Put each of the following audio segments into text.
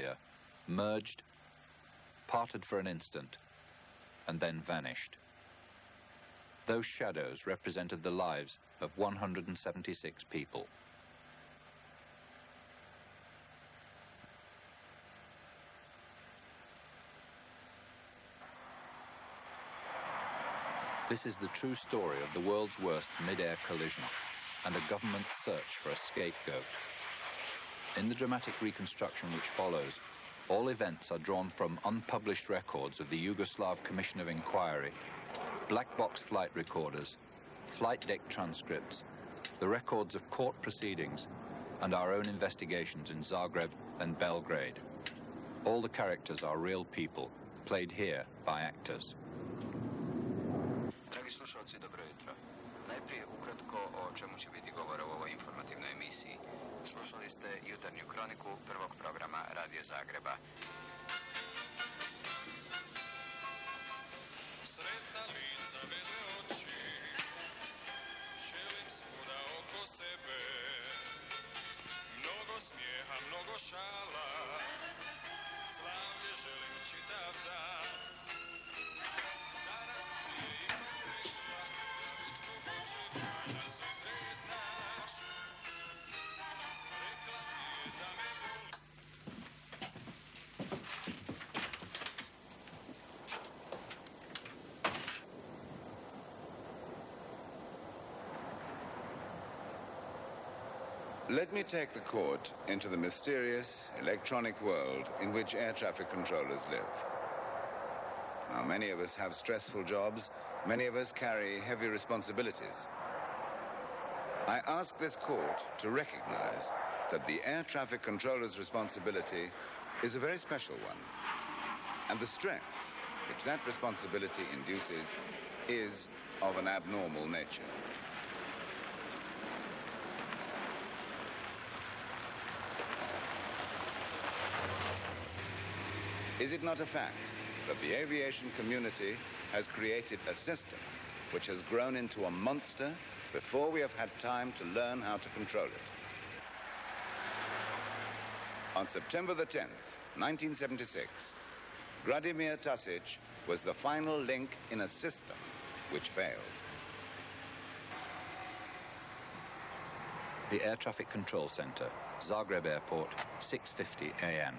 Yugoslavia merged, parted for an instant, and then vanished. Those shadows represented the lives of 176 people. This is the true story of the world's worst mid-air collision and a government search for a scapegoat. In the dramatic reconstruction which follows, all events are drawn from unpublished records of the Yugoslav Commission of Inquiry, black box flight recorders, flight deck transcripts, the records of court proceedings, and our own investigations in Zagreb and Belgrade. All the characters are real people, played here by actors. Dragi slušalci, dobro jutro. Najprije ukratko o čemu će biti govora u ovoj informativnoj emisiji. Slušali ste jutarnju kroniku prvog programa Radio Zagreba. Sretna lica vede oči, želim svuda oko sebe. Mnogo smijeha, mnogo šala, slavlje želim čitav dan. Danas prije ipak rekla, srećko Bože, kada se sretnaš. Rekla mi je da me voli. Let me take the court into the mysterious electronic world in which air traffic controllers live. Now, many of us have stressful jobs. Many of us carry heavy responsibilities. I ask this court to recognize that the air traffic controller's responsibility is a very special one. And the stress which that responsibility induces is of an abnormal nature. Is it not a fact that the aviation community has created a system which has grown into a monster before we have had time to learn how to control it? On September the 10th, 1976, Gradimir Tasic was the final link in a system which failed. The Air Traffic Control Center, Zagreb Airport, 6:50 a.m.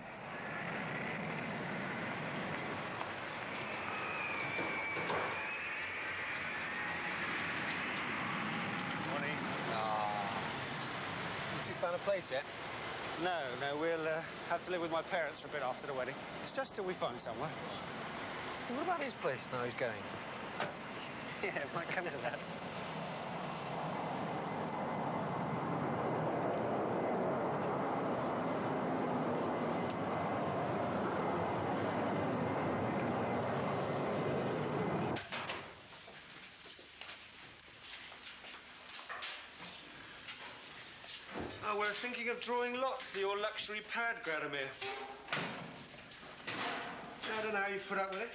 Found a place yet? No, we'll have to live with my parents for a bit after the wedding. It's just till we find somewhere. What about his place now he's going? Yeah, it might come to that. Oh, we're thinking of drawing lots for your luxury pad, Gradimir. I don't know how you put up with it.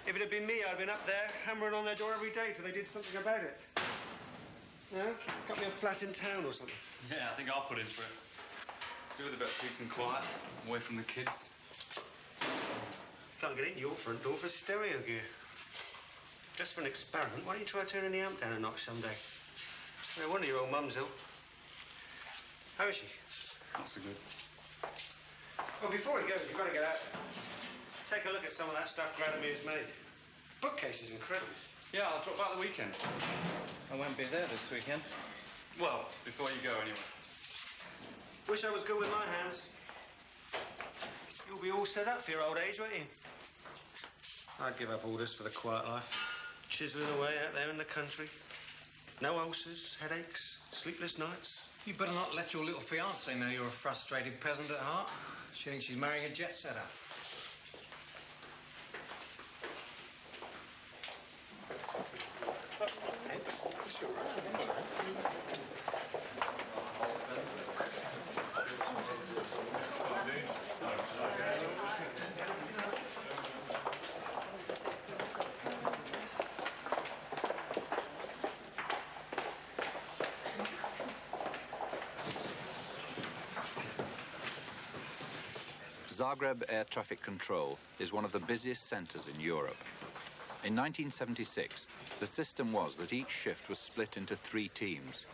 If it had been me, I'd have been up there hammering on their door every day till they did something about it. No? Got me a flat in town or something. Yeah, I think I'll put in for it. Do with a bit of peace and quiet, away from the kids. Can't get into your front door for stereo gear. Just for an experiment, why don't you try turning the amp down a notch someday? No wonder your old mum's ill. How is she? Not so good. Well, before he goes, you've got to get out there. Take a look at some of that stuff Gradimir's made. Bookcase is incredible. Yeah, I'll drop by the weekend. I won't be there this weekend. Well, before you go, anyway. Wish I was good with my hands. You'll be all set up for your old age, won't you? I'd give up all this for the quiet life. Chiseling away out there in the country. No ulcers, headaches, sleepless nights. You better not let your little fiancée know you're a frustrated peasant at heart. She thinks she's marrying a jet setter. Zagreb Air Traffic Control is one of the busiest centres in Europe. In 1976, the system was that each shift was split into 3 teams,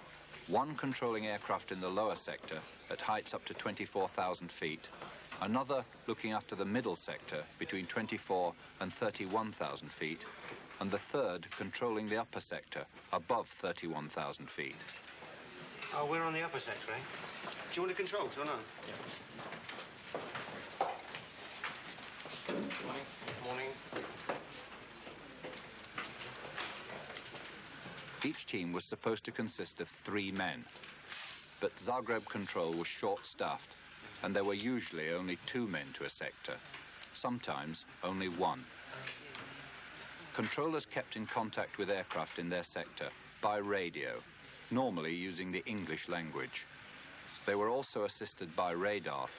one controlling aircraft in the lower sector at heights up to 24,000 feet, another looking after the middle sector between 24 and 31,000 feet, and the third controlling the upper sector above 31,000 feet. Oh, we're on the upper sector, eh? Do you want to control or no? Morning. Morning. Each team was supposed to consist of 3 men, but Zagreb Control was short-staffed, and there were usually only 2 men to a sector, sometimes only 1. Controllers kept in contact with aircraft in their sector by radio, normally using the English language. They were also assisted by radar,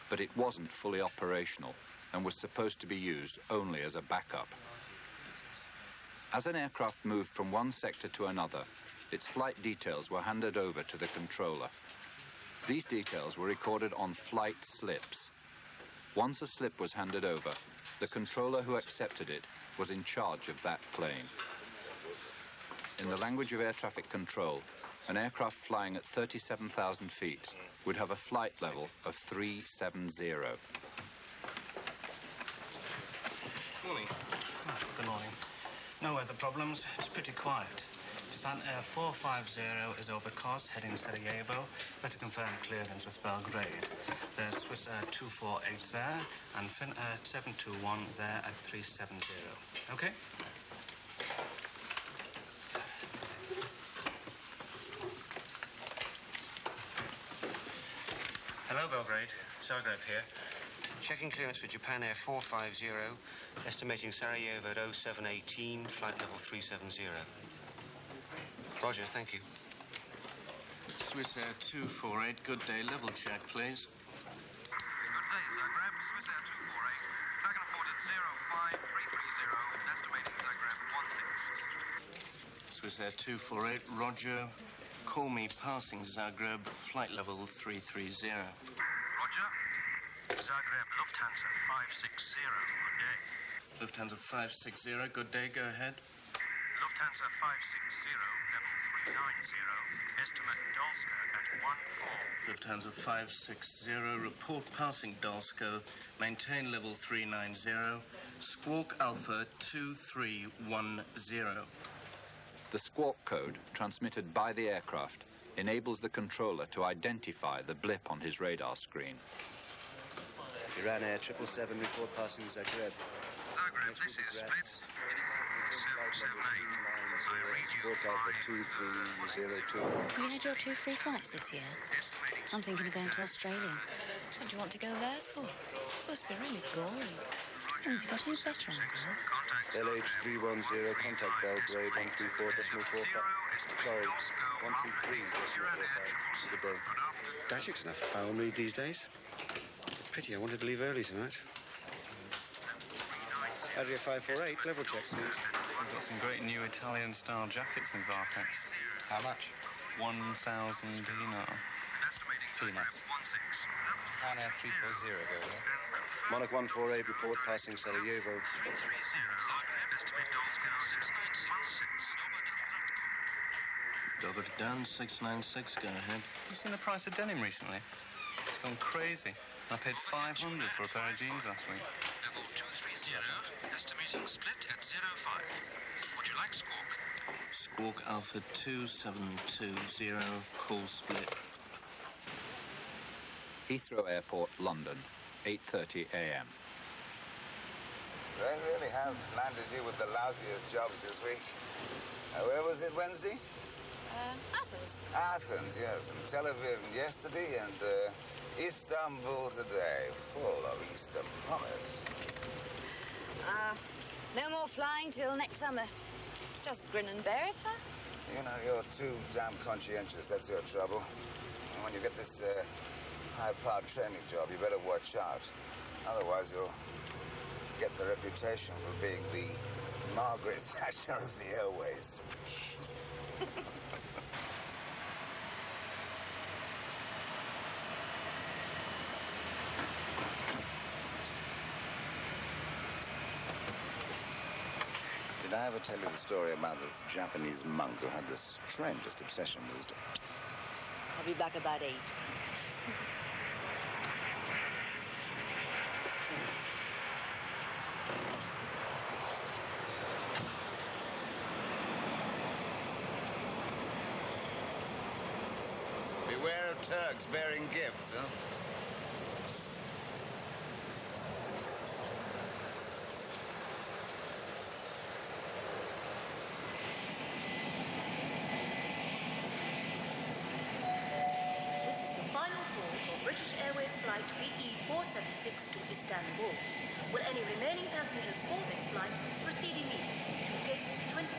but it wasn't fully operational and was supposed to be used only as a backup. As an aircraft moved from one sector to another, its flight details were handed over to the controller. These details were recorded on flight slips. Once a slip was handed over, the controller who accepted it was in charge of that plane. In the language of air traffic control, an aircraft flying at 37,000 feet would have a flight level of 370. Morning. Oh, good morning. No weather problems. It's pretty quiet. Japan Air 450 is over Kos, heading Sarajevo. Better confirm clearance with Belgrade. There's Swiss Air 248 there, and Finn Air 721 there at 370. Okay? Hello, Belgrade. Zagreb here. Checking clearance for Japan Air 450, estimating Sarajevo at 0718, flight level 370. Roger, thank you. Swiss Air 248, good day, level check, please. Good day, Zagreb. Swiss Air 248. Dragon report at 05330, estimating Zagreb 16. Swiss Air 248, roger. Call me passing Zagreb, flight level 330. Roger. Zagreb, Lufthansa 560. Good day. Lufthansa 560, good day, go ahead. Lufthansa 560, level 390. Estimate Dolska at 14. Lufthansa 560, report passing Dolsko, maintain level 390, Squawk Alpha 2310. The squawk code, transmitted by the aircraft, enables the controller to identify the blip on his radar screen. Iran Air 777, report passing Zagreb. Zagreb, this is Split. Inex-Adria DC9. I read you Squawk Alpha 2302. Have you had your 2 free flights this year? I'm thinking of going to Australia. What do you want to go there for? It must be really boring. Oh, you've got any better ideas? LH310, contact Belgrade 134.45. Sorry, 133.45. Good day. Dajik's in a foul mood these days. Pity, I wanted to leave early tonight. Adria 548, level check, please. We've got some great new Italian-style jackets in Vartex. How much? 1,000 dinar. T-Max. Japan Air 340, go ahead. Monarch 148, report passing Sarajevo. Dover down 696, go ahead. You seen the price of denim recently? It's gone crazy. I paid 500 for a pair of jeans last week. Level 230, estimating Split at 05. Would you like Squawk? Squawk Alpha 2720, call Split. Heathrow Airport, London, 8:30 a.m. They really have landed you with the lousiest jobs this week. Where was it Wednesday? Athens. Athens, yes, and Tel Aviv yesterday, and Istanbul today, full of Easter promise. No more flying till next summer. Just grin and bear it, huh? You know, you're too damn conscientious, that's your trouble. And when you get this high-powered training job, you better watch out. Otherwise, you'll get the reputation for being the Margaret Thatcher of the airways. Did I ever tell you the story about this Japanese monk who had the strangest obsession with his... I'll be back about 8. Beware of Turks bearing gifts, huh? British Airways flight BA 476 to Istanbul. Will any remaining passengers for this flight proceed immediately to gate 24?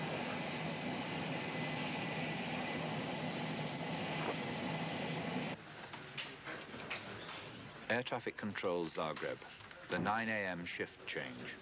Air traffic control Zagreb. The 9 a.m. shift change.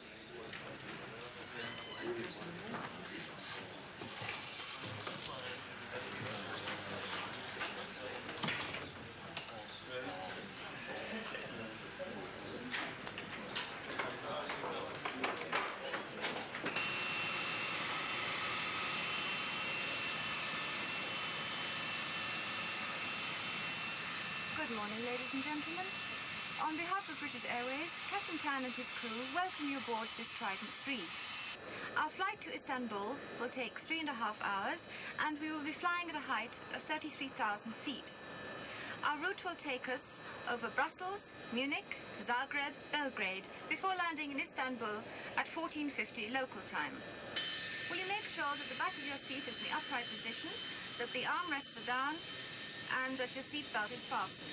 Good morning, ladies and gentlemen. On behalf of British Airways, Captain Tan and his crew welcome you aboard this Trident 3. Our flight to Istanbul will take 3.5 hours, and we will be flying at a height of 33,000 feet. Our route will take us over Brussels, Munich, Zagreb, Belgrade, before landing in Istanbul at 14:50 local time. Will you make sure that the back of your seat is in the upright position, that the armrests are down, and that your seatbelt is fastened.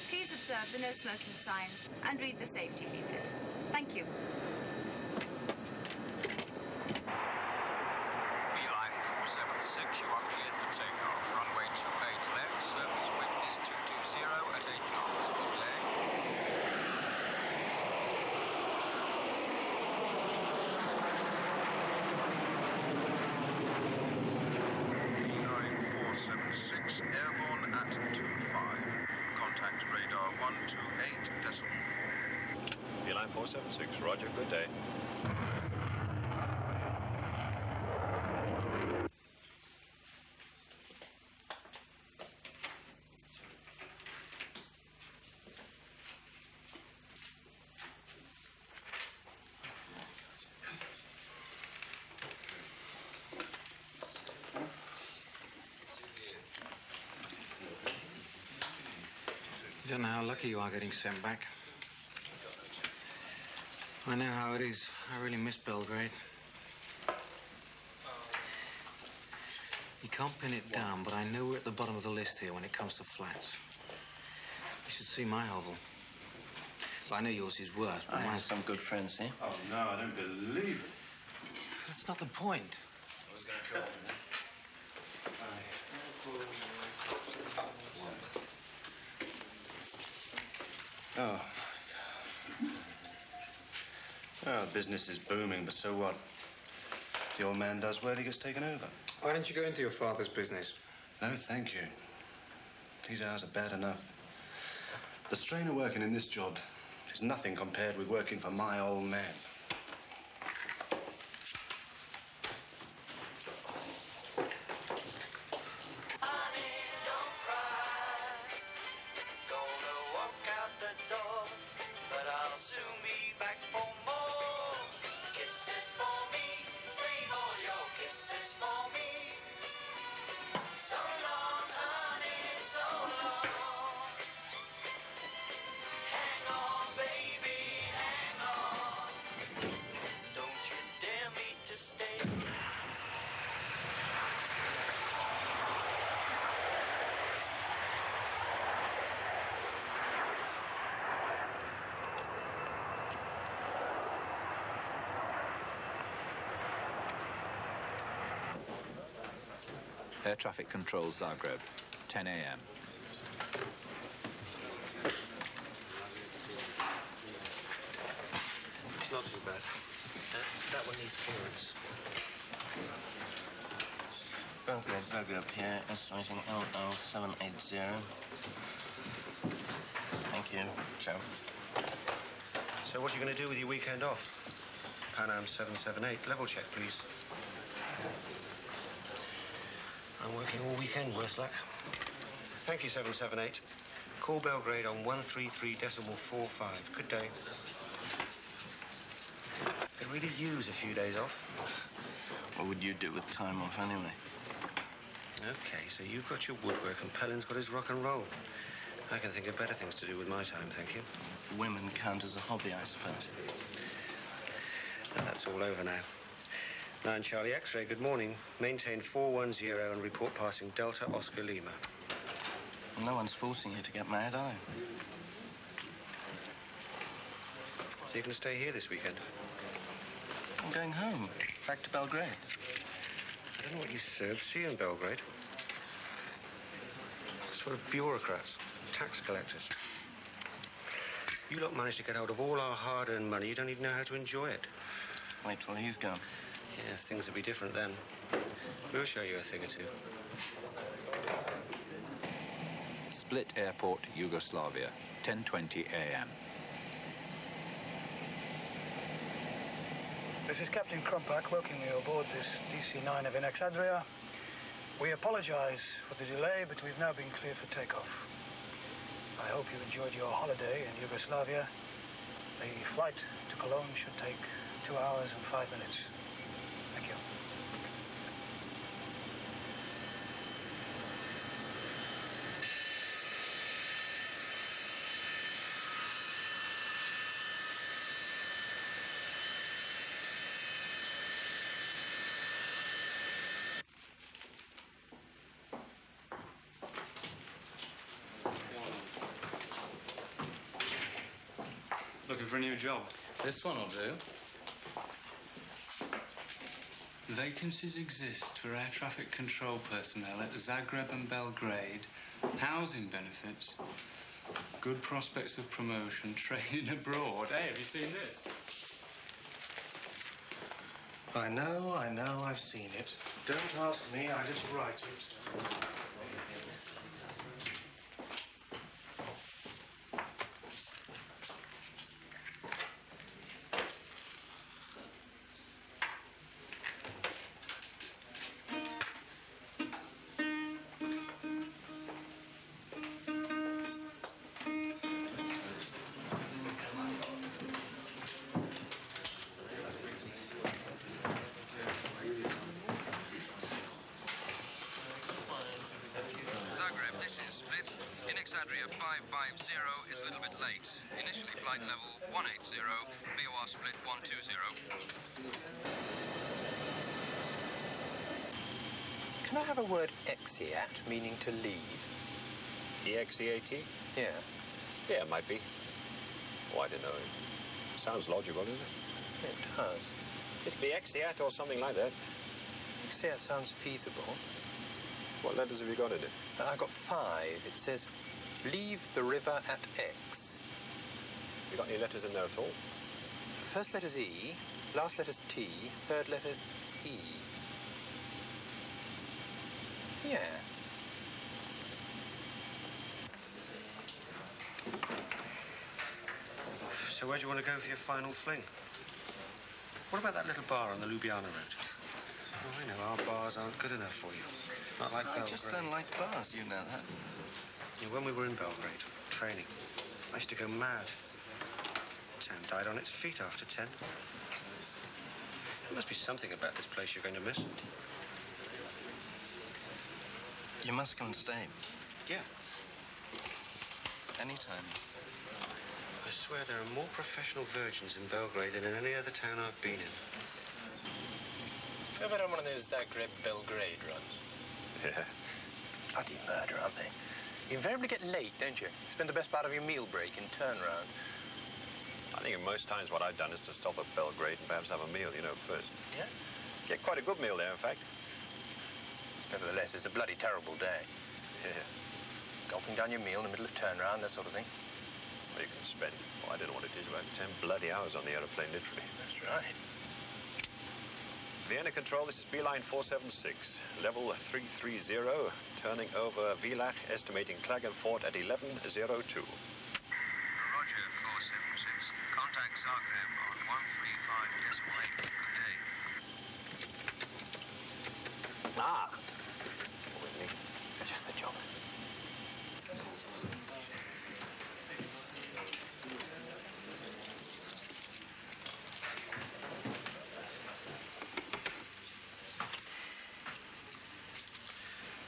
Please observe the no smoking signs and read the safety leaflet. Thank you. Beeline 476, you are cleared for takeoff. Runway 28 left, surface wind is 220 at 8 knots. Good leg. Beeline 476, airborne at 25. Contact radar 128.4. Beeline 476, roger, good day. You don't know how lucky you are getting sent back. I know how it is. I really miss Belgrade. You can't pin it down, but I know we're at the bottom of the list here when it comes to flats. You should see my hovel. Well, I know yours is worse, but I have mine's... some good friends here. Oh, no, I don't believe it. That's not the point. I was going to call him. Oh, my God. Oh, business is booming, but so what? The old man does well, he gets taken over. Why don't you go into your father's business? No, thank you. These hours are bad enough. The strain of working in this job is nothing compared with working for my old man. Air traffic control Zagreb, 10 a.m. It's not too bad. That one needs clearance. Belgrade, Zagreb here, estimating LL780. Thank you. Ciao. So what are you going to do with your weekend off? Panam 778. Level check, please. I'm working all weekend, worse luck. Thank you, 778. Call Belgrade on 133.45. Good day. Could really use a few days off. What would you do with time off anyway? Okay, so you've got your woodwork and Pellin's got his rock and roll. I can think of better things to do with my time, thank you. Women count as a hobby, I suppose. That's all over now. 9 Charlie X-ray, good morning. Maintain 410 and report passing Delta Oscar Lima. No one's forcing you to get married, are they? So you can stay here this weekend? I'm going home, back to Belgrade. I don't know what you Serbs see in Belgrade. Sort of bureaucrats, tax collectors. You lot managed to get hold of all our hard-earned money. You don't even know how to enjoy it. Wait till he's gone. Yes, things will be different then. We'll show you a thing or two. Split Airport, Yugoslavia, 10:20 a.m. This is Captain Krumpak welcoming you aboard this DC9 of Inex-Adria. We apologize for the delay, but we've now been cleared for takeoff. I hope you enjoyed your holiday in Yugoslavia. The flight to Cologne should take 2 hours and 5 minutes. Thank you. Looking for a new job? This one will do. Vacancies exist for air traffic control personnel at Zagreb and Belgrade. Housing benefits. Good prospects of promotion. Training abroad. Hey, have you seen this? I know, I've seen it. Don't ask me, I just write it. Inex-Adria 550 is a little bit late. Initially flight level 180, BOR split 120. Can I have a word exeat, meaning to leave? E-X-E-A-T? Yeah. Yeah, it might be. Oh, I don't know. Sounds logical, doesn't it? It does. It could be exeat or something like that. Exeat sounds feasible. What letters have you got in it? I've got 5. It says, leave the river at X. You got any letters in there at all? First letter's E, last letter's T, third letter E. Yeah. So where do you want to go for your final fling? What about that little bar on the Ljubljana road? Oh, I know, our bars aren't good enough for you. Not like Belgrade. I just don't like bars, you know that. Yeah, when we were in Belgrade, training, I used to go mad. Town died on its feet after 10. There must be something about this place you're going to miss. You must come and stay. Yeah. Anytime. I swear there are more professional virgins in Belgrade than in any other town I've been in. Ever on one of those Zagreb-Belgrade runs? Yeah. Bloody murder, aren't they? You invariably get late, don't you? Spend the best part of your meal break in turnaround. I think in most times what I've done is to stop at Belgrade and perhaps have a meal, first. Yeah? Get quite a good meal there, in fact. Nevertheless, it's a bloody terrible day. Yeah. Gulping down your meal in the middle of turnaround, that sort of thing. Well, you can spend, I don't know what it is, about 10 bloody hours on the aeroplane, literally. That's right. Vienna Control, this is Beeline 476, level 330, turning over Villach, estimating Klagenfurt at 11:02. Roger, 476. Contact Zagreb on 135.8. Good day. Ah! With me. Just the job.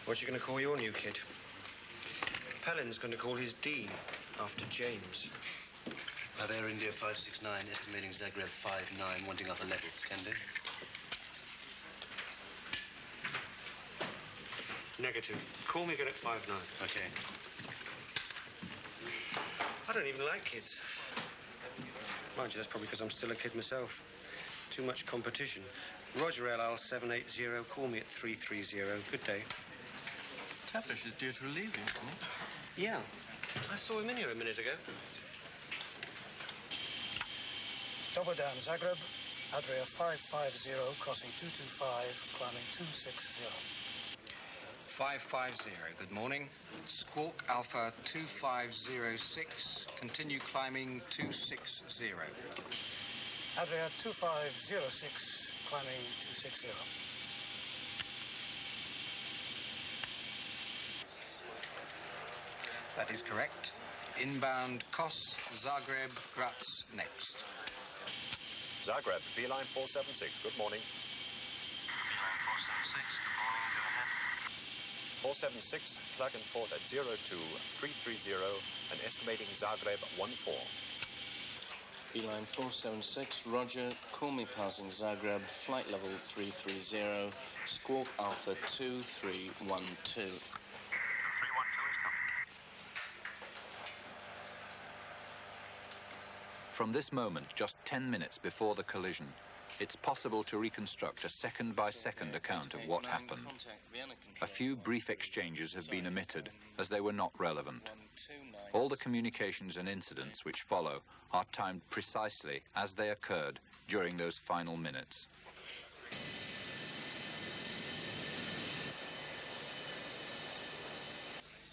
What you going to call your new kid? Pellin's going to call his dean after James. Air India 569, estimating Zagreb 59, wanting upper level. Can do. Negative. Call me again at 5-9. Okay. I don't even like kids. Mind you, that's probably because I'm still a kid myself. Too much competition. Roger LL 780, call me at 330. Good day. Taplish is due to relieve you, isn't he? Yeah. I saw him in here a minute ago. Dobar Dan, Zagreb, Adria 550, crossing 225, climbing 260. 550, good morning. Squawk Alpha 2506, continue climbing 260. Adria 2506, climbing 260. That is correct. Inbound Kos, Zagreb, Graz next. Zagreb, B-line 476, good morning. B-line 476, good morning, go ahead. 476, Klagenfurt at 02330 and estimating Zagreb 14. B-line 476, roger. Call me passing Zagreb, flight level 330, Squawk Alpha 2312. 312 is coming. From this moment, just 10 minutes before the collision, it's possible to reconstruct a second-by-second account of what happened. A few brief exchanges have been omitted, as they were not relevant. All the communications and incidents which follow are timed precisely as they occurred during those final minutes.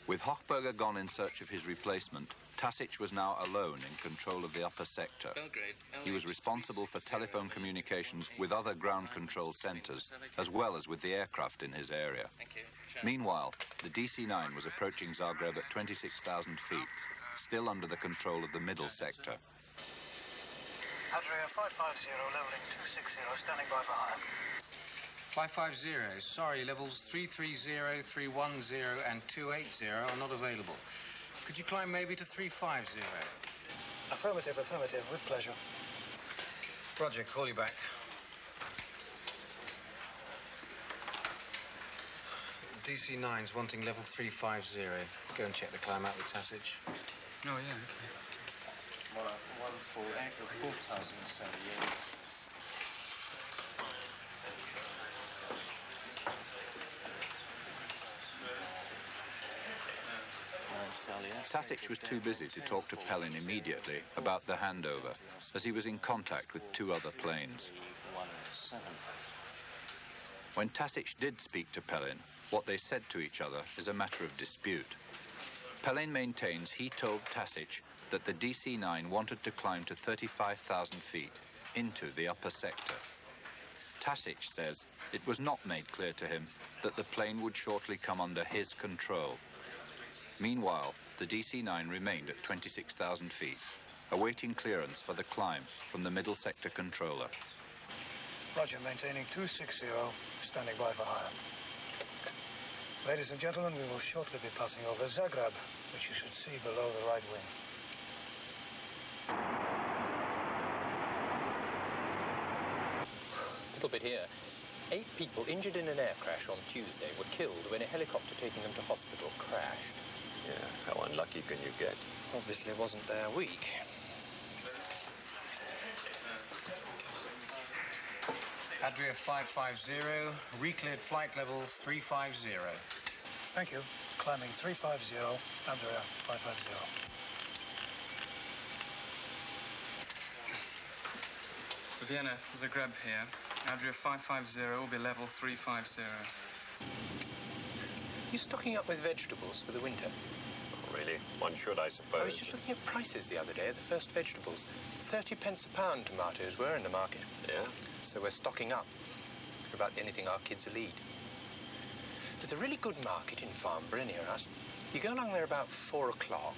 With Hochberger gone in search of his replacement, Tasic was now alone in control of the upper sector. He was responsible for telephone communications with other ground control centres, as well as with the aircraft in his area. Meanwhile, the DC9 was approaching Zagreb at 26,000 feet, still under the control of the middle sector. Adria 550, leveling 260, standing by for higher. 550, sorry, levels 330, 310 and 280 are not available. Could you climb maybe to 350? Affirmative, affirmative, with pleasure. Roger, call you back. DC9's wanting level 350. Go and check the climb out with Tasic. Oh, yeah, okay. 4,078. Tasic was too busy to talk to Pellin immediately about the handover, as he was in contact with two other planes. When Tasic did speak to Pellin, what they said to each other is a matter of dispute. Pellin maintains he told Tasic that the DC-9 wanted to climb to 35,000 feet, into the upper sector. Tasic says it was not made clear to him that the plane would shortly come under his control. Meanwhile, the DC-9 remained at 26,000 feet, awaiting clearance for the climb from the middle sector controller. Roger, maintaining 260, standing by for higher. Ladies and gentlemen, we will shortly be passing over Zagreb, which you should see below the right wing. A little bit here. 8 people injured in an air crash on Tuesday were killed when a helicopter taking them to hospital crashed. Yeah, how unlucky can you get? Obviously it wasn't their week. Adria 550, recleared flight level 350. Thank you. Climbing 350, Adria 550. Vienna, Zagreb here. Adria 550 will be level 350. You stocking up with vegetables for the winter? really. One should, I suppose. I was just looking at prices the other day of the first vegetables. 30 pence a pound tomatoes were in the market. Yeah? So we're stocking up for about anything our kids will eat. There's a really good market in Farnborough near us. You go along there about 4 o'clock,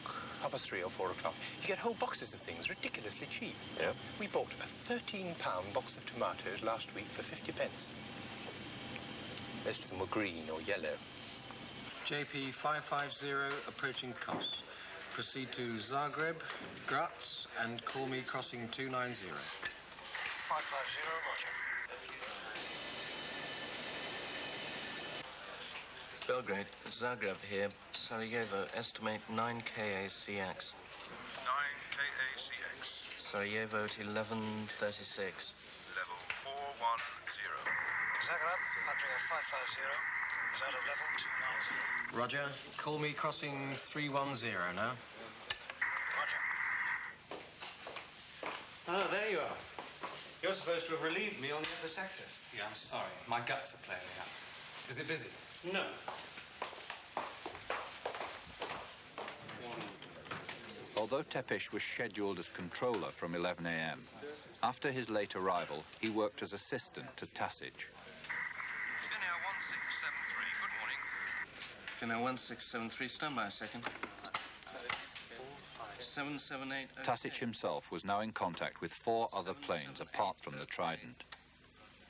3 or 4 o'clock. You get whole boxes of things ridiculously cheap. Yeah? We bought a 13-pound box of tomatoes last week for 50 pence. Most of them were green or yellow. JP 550 approaching Kos. Proceed to Zagreb, Graz, and call me crossing 290. 550, roger. Belgrade, Zagreb here. Sarajevo, estimate 9 KACX. 9 KACX. Sarajevo at 11:36. Level 410. Zagreb, Adria 550 is out of level 290. Roger. Call me crossing 310 now. Roger. Ah, there you are. You're supposed to have relieved me on the other sector. Yeah, I'm sorry. My guts are playing me up. Is it busy? No. Although Tepish was scheduled as controller from 11 a.m., after his late arrival, he worked as assistant to Tasic. Finnair 1673, good morning. Finnair 1673, stand by a second. 778. Tasic himself was now in contact with 4 other planes apart from the Trident.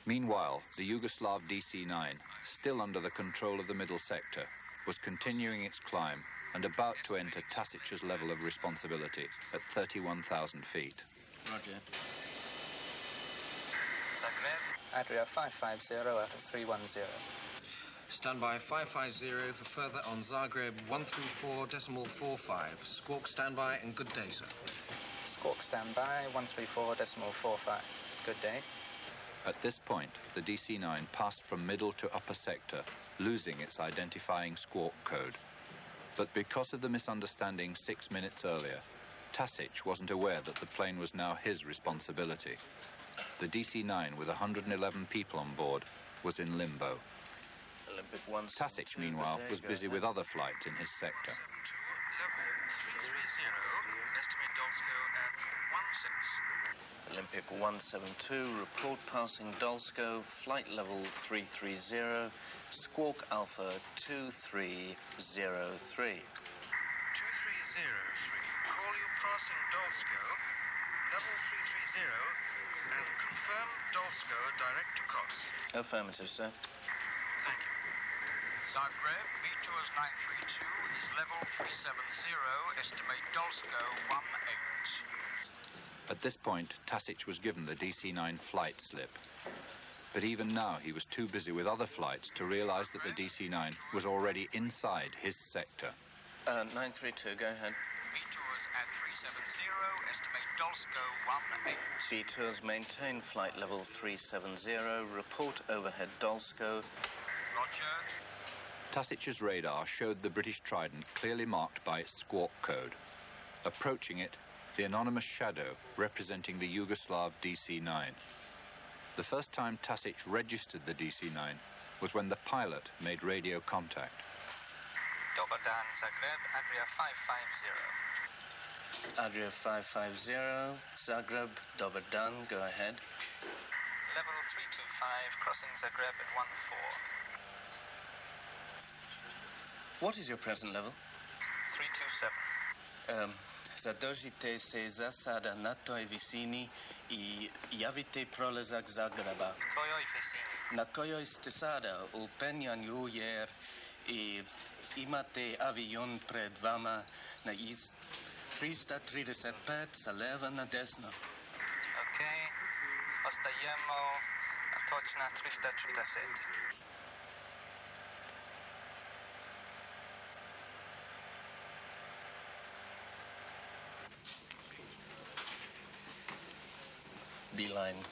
Meanwhile, the Yugoslav DC9, still under the control of the middle sector, was continuing its climb and about to enter Tasic's level of responsibility at 31,000 feet. Roger. Zagreb, Adria 550 out of 310. Stand by 550 for further on Zagreb 134.45. Squawk standby and good day, sir. Squawk standby 134.45. Good day. At this point, the DC9 passed from middle to upper sector, losing its identifying squawk code. But because of the misunderstanding 6 minutes earlier, Tasic wasn't aware that the plane was now his responsibility. The DC9, with 111 people on board, was in limbo. Tasic, meanwhile, was busy with other flights in his sector. Level 330, estimate Dolsko at 16. Olympic 172, report passing Dolsko, flight level 330, squawk Alpha 2303. 2303, call you passing Dolsko, level 330, and confirm Dolsko direct to Kos. Affirmative, sir. Thank you. Zagreb, Vitours 932 is level 370, estimate Dolsko 18. At this point, Tasic was given the DC9 flight slip. But even now, he was too busy with other flights to realize that the DC9 was already inside his sector. 932, go ahead. Vitours at 370, estimate Dolsko 18. Vitours, maintain flight level 370, report overhead Dolsko. Roger. Tasic's radar showed the British Trident clearly marked by its squawk code. Approaching it, the anonymous shadow representing the Yugoslav DC9. The first time Tasic registered the DC9 was when the pilot made radio contact. Dobar dan, Zagreb, Adria 550. Adria 550, Zagreb, Dobar dan, go ahead. Level 325, crossing Zagreb at 14. What is your present level? 327. Zadožite se zasada na toj visini I javite prolazak Zagreba. Kojoj visini? Na kojoj ste sada u penjanju jer I imate avion pred vama na ist 335 sa leva na desno. Ok, ostajemo na točna 330. Beeline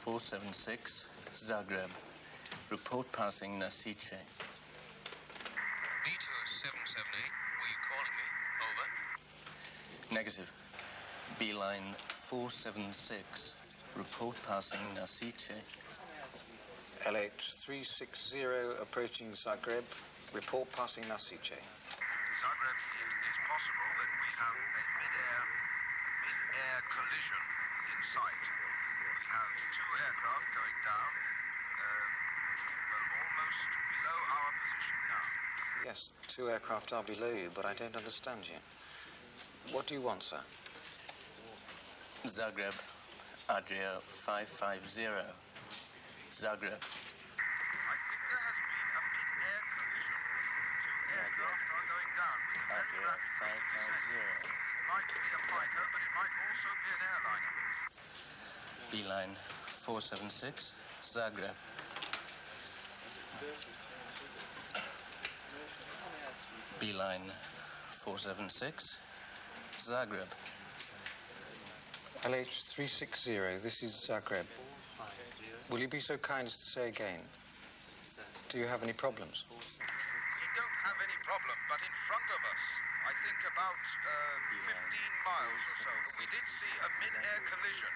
476, Zagreb. Report passing Nasice. Vitours 778, were you calling me? Over. Negative. Beeline 476. Report passing Nasice. LH 360 approaching Zagreb. Report passing Nasice. Zagreb, it is possible that we have a mid-air collision in sight. We have two aircraft going down, well, almost below our position now. Yes, two aircraft are below you, but I don't understand you. What do you want, sir? Zagreb, Adria 550. Zagreb. I think there has been a mid-air collision. Two aircraft are going down with a very Adria rapid rate of descent. It might be a fighter, but it might also be an airliner. Beeline 476, Zagreb. Beeline 476, Zagreb. LH360, this is Zagreb. Will you be so kind as to say again? Do you have any problems? We don't have any problem, but in front of us, I think about 15 miles or so, we did see a mid-air collision.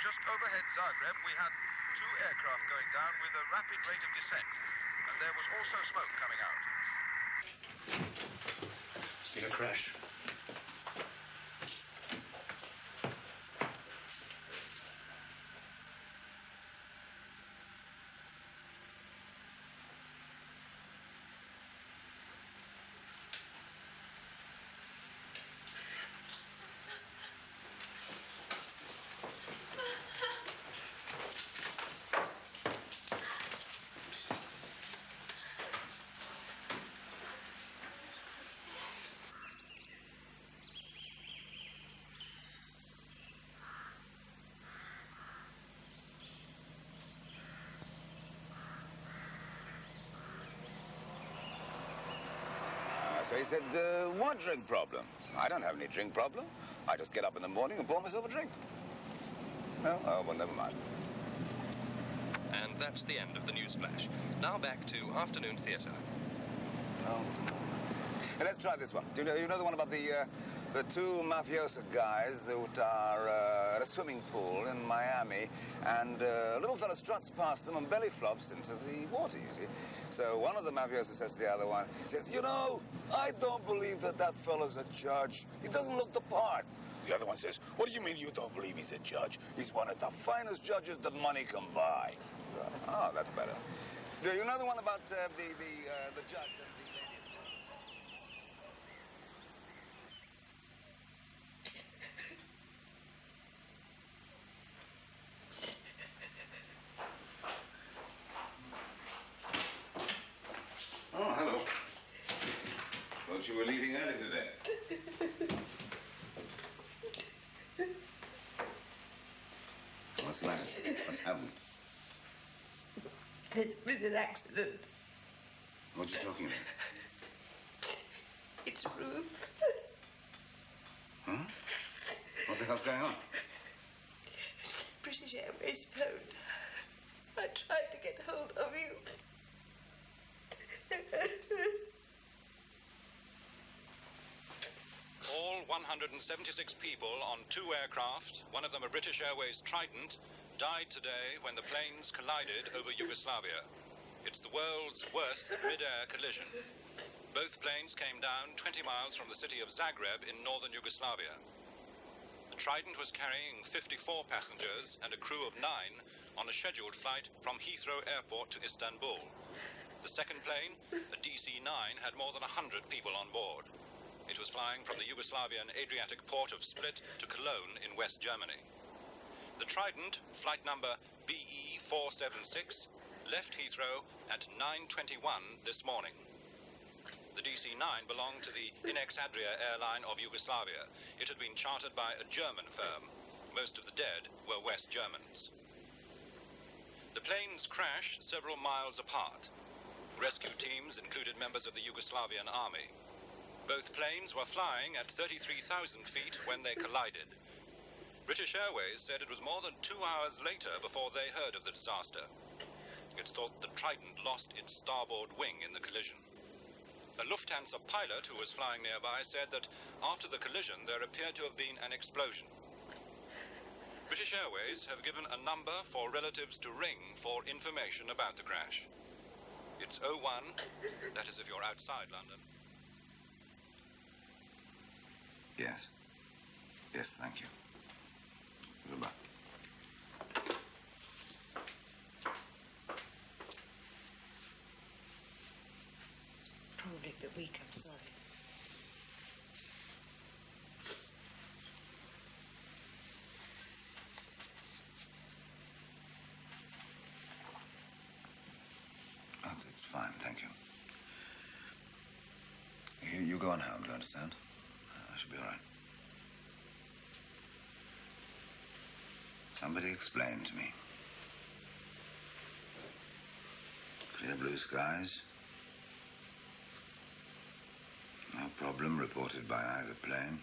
Just overhead Zagreb, we had two aircraft going down with a rapid rate of descent, and there was also smoke coming out. It's been a crash. So he said, what drink problem? I don't have any drink problem. I just get up in the morning and pour myself a drink. No? Oh, well, never mind. And that's the end of the news flash. Now back to afternoon theatre. Oh. Hey, let's try this one. Do you know the one about the two mafioso guys that are at a swimming pool in Miami, and a little fella struts past them and belly flops into the water, you see. So one of the mafiosos says to the other one, says, you know, I don't believe that fella's a judge. He doesn't look the part. The other one says, what do you mean you don't believe he's a judge? He's one of the finest judges that money can buy. Oh, that's better. Do you know the one about the judge? Oh, hello. Thought you were leaving early today. What's the matter? What's happened? There's been an accident. What are you talking about? It's Ruth. Huh? What the hell's going on? British Airways phoned. I tried to get hold of you. All 176 people on two aircraft, one of them a British Airways Trident, died today when the planes collided over Yugoslavia. It's the world's worst mid-air collision. Both planes came down 20 miles from the city of Zagreb in northern Yugoslavia. The Trident was carrying 54 passengers and a crew of 9 on a scheduled flight from Heathrow Airport to Istanbul. The second plane, a DC9, had more than 100 people on board. It was flying from the Yugoslavian Adriatic port of Split to Cologne in West Germany. The Trident, flight number BE 476, left Heathrow at 9:21 this morning. The DC9 belonged to the Inex-Adria airline of Yugoslavia. It had been chartered by a German firm. Most of the dead were West Germans. The planes crashed several miles apart. Rescue teams included members of the Yugoslavian army. Both planes were flying at 33,000 feet when they collided. British Airways said it was more than 2 hours later before they heard of the disaster. It's thought the Trident lost its starboard wing in the collision. A Lufthansa pilot who was flying nearby said that after the collision there appeared to have been an explosion. British Airways have given a number for relatives to ring for information about the crash. It's 01, that is if you're outside London. Yes. Yes, thank you. Goodbye. Probably a bit weak, I'm sorry. Oh, it's fine, thank you. You go on home, do you understand? I should be all right. Somebody explain to me. Clear blue skies. No problem reported by either plane.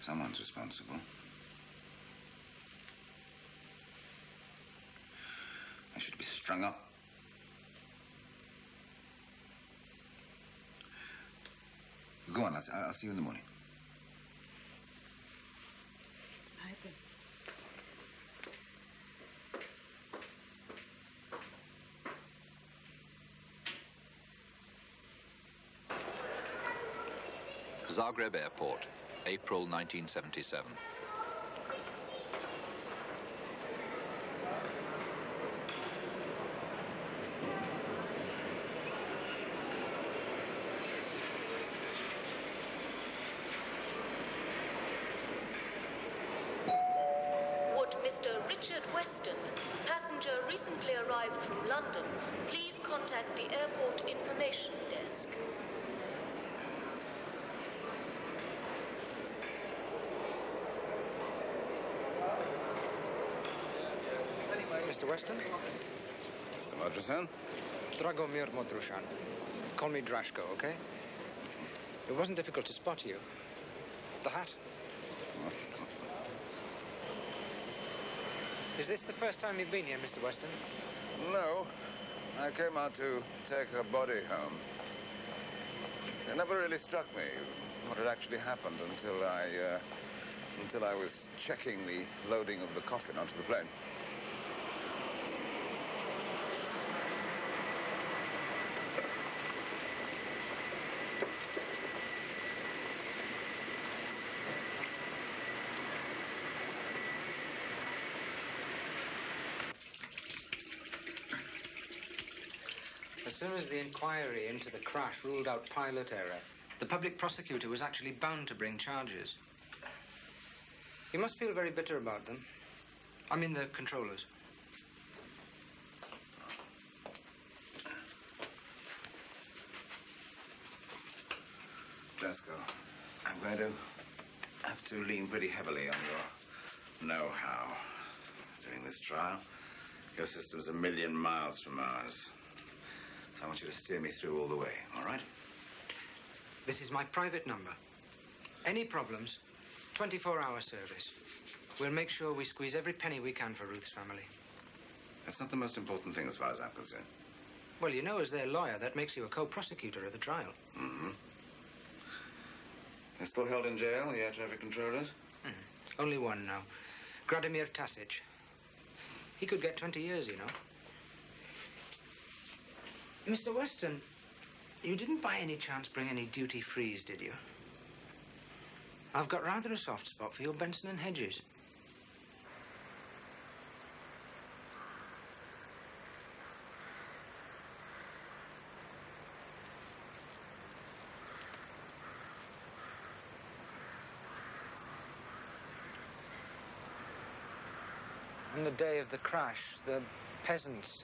Someone's responsible. I should be strung up. Go on, I'll see you in the morning. Right then. Zagreb Airport, April 1977. Would Mr. Richard Weston, passenger recently arrived from London, please contact the airport information desk? Mr. Weston? Mr. Mudrushan? Dragomir Modrushan. Call me Drashko, okay? It wasn't difficult to spot you. The hat? Is this the first time you've been here, Mr. Weston? No. I came out to take her body home. It never really struck me what had actually happened until I was checking the loading of the coffin onto the plane. As soon as the inquiry into the crash ruled out pilot error, the public prosecutor was actually bound to bring charges. You must feel very bitter about them. I mean the controllers. Jasko, I'm going to have to lean pretty heavily on your know-how during this trial. Your system's 1 million miles from ours. I want you to steer me through all the way, all right? This is my private number. Any problems, 24-hour service. We'll make sure we squeeze every penny we can for Ruth's family. That's not the most important thing as far as I'm concerned. Well, you know, as their lawyer, that makes you a co-prosecutor of the trial. Mm-hmm. They're still held in jail, the air traffic controllers? Only one now. Gradimir Tasic. He could get 20 years, you know. Mr. Weston, you didn't by any chance bring any duty-frees, did you? I've got rather a soft spot for your Benson and Hedges. On the day of the crash, the peasants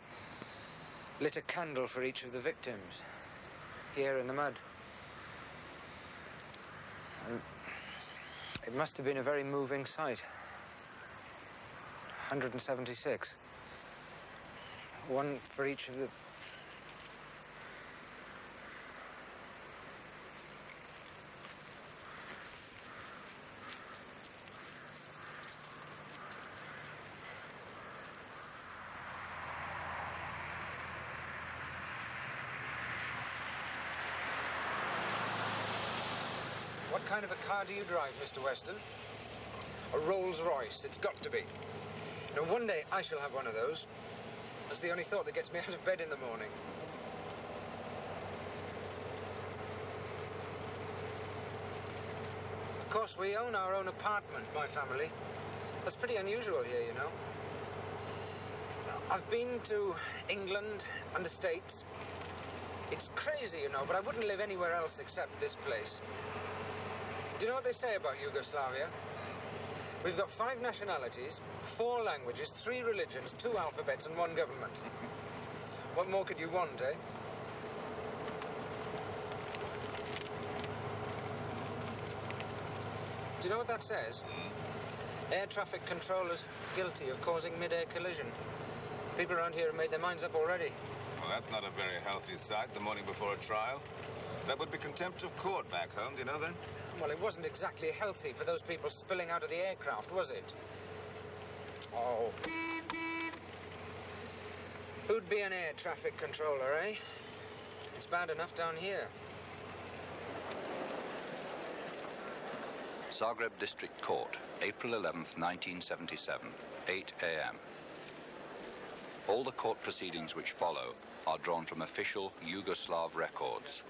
lit a candle for each of the victims, here in the mud. And it must have been a very moving sight. 176. One for each of the... What kind of a car do you drive, Mr. Weston? A Rolls-Royce, it's got to be. You know, one day I shall have one of those. That's the only thought that gets me out of bed in the morning. course, we own our own apartment, my family. That's pretty unusual here, you know. I've been to England and the States. It's crazy, you know, but I wouldn't live anywhere else except this place. Do you know what they say about Yugoslavia? We've got 5 nationalities, 4 languages, 3 religions, 2 alphabets, and 1 government. What more could you want, eh? Do you know what that says? Air traffic controllers guilty of causing mid-air collision. People around here have made their minds up already. Well, that's not a very healthy sight the morning before a trial. That would be contempt of court back home, do you know that? Well, it wasn't exactly healthy for those people spilling out of the aircraft, was it? Oh. Who'd be an air traffic controller, eh? It's bad enough down here. Zagreb District Court, April 11th, 1977, 8 a.m. All the court proceedings which follow are drawn from official Yugoslav records.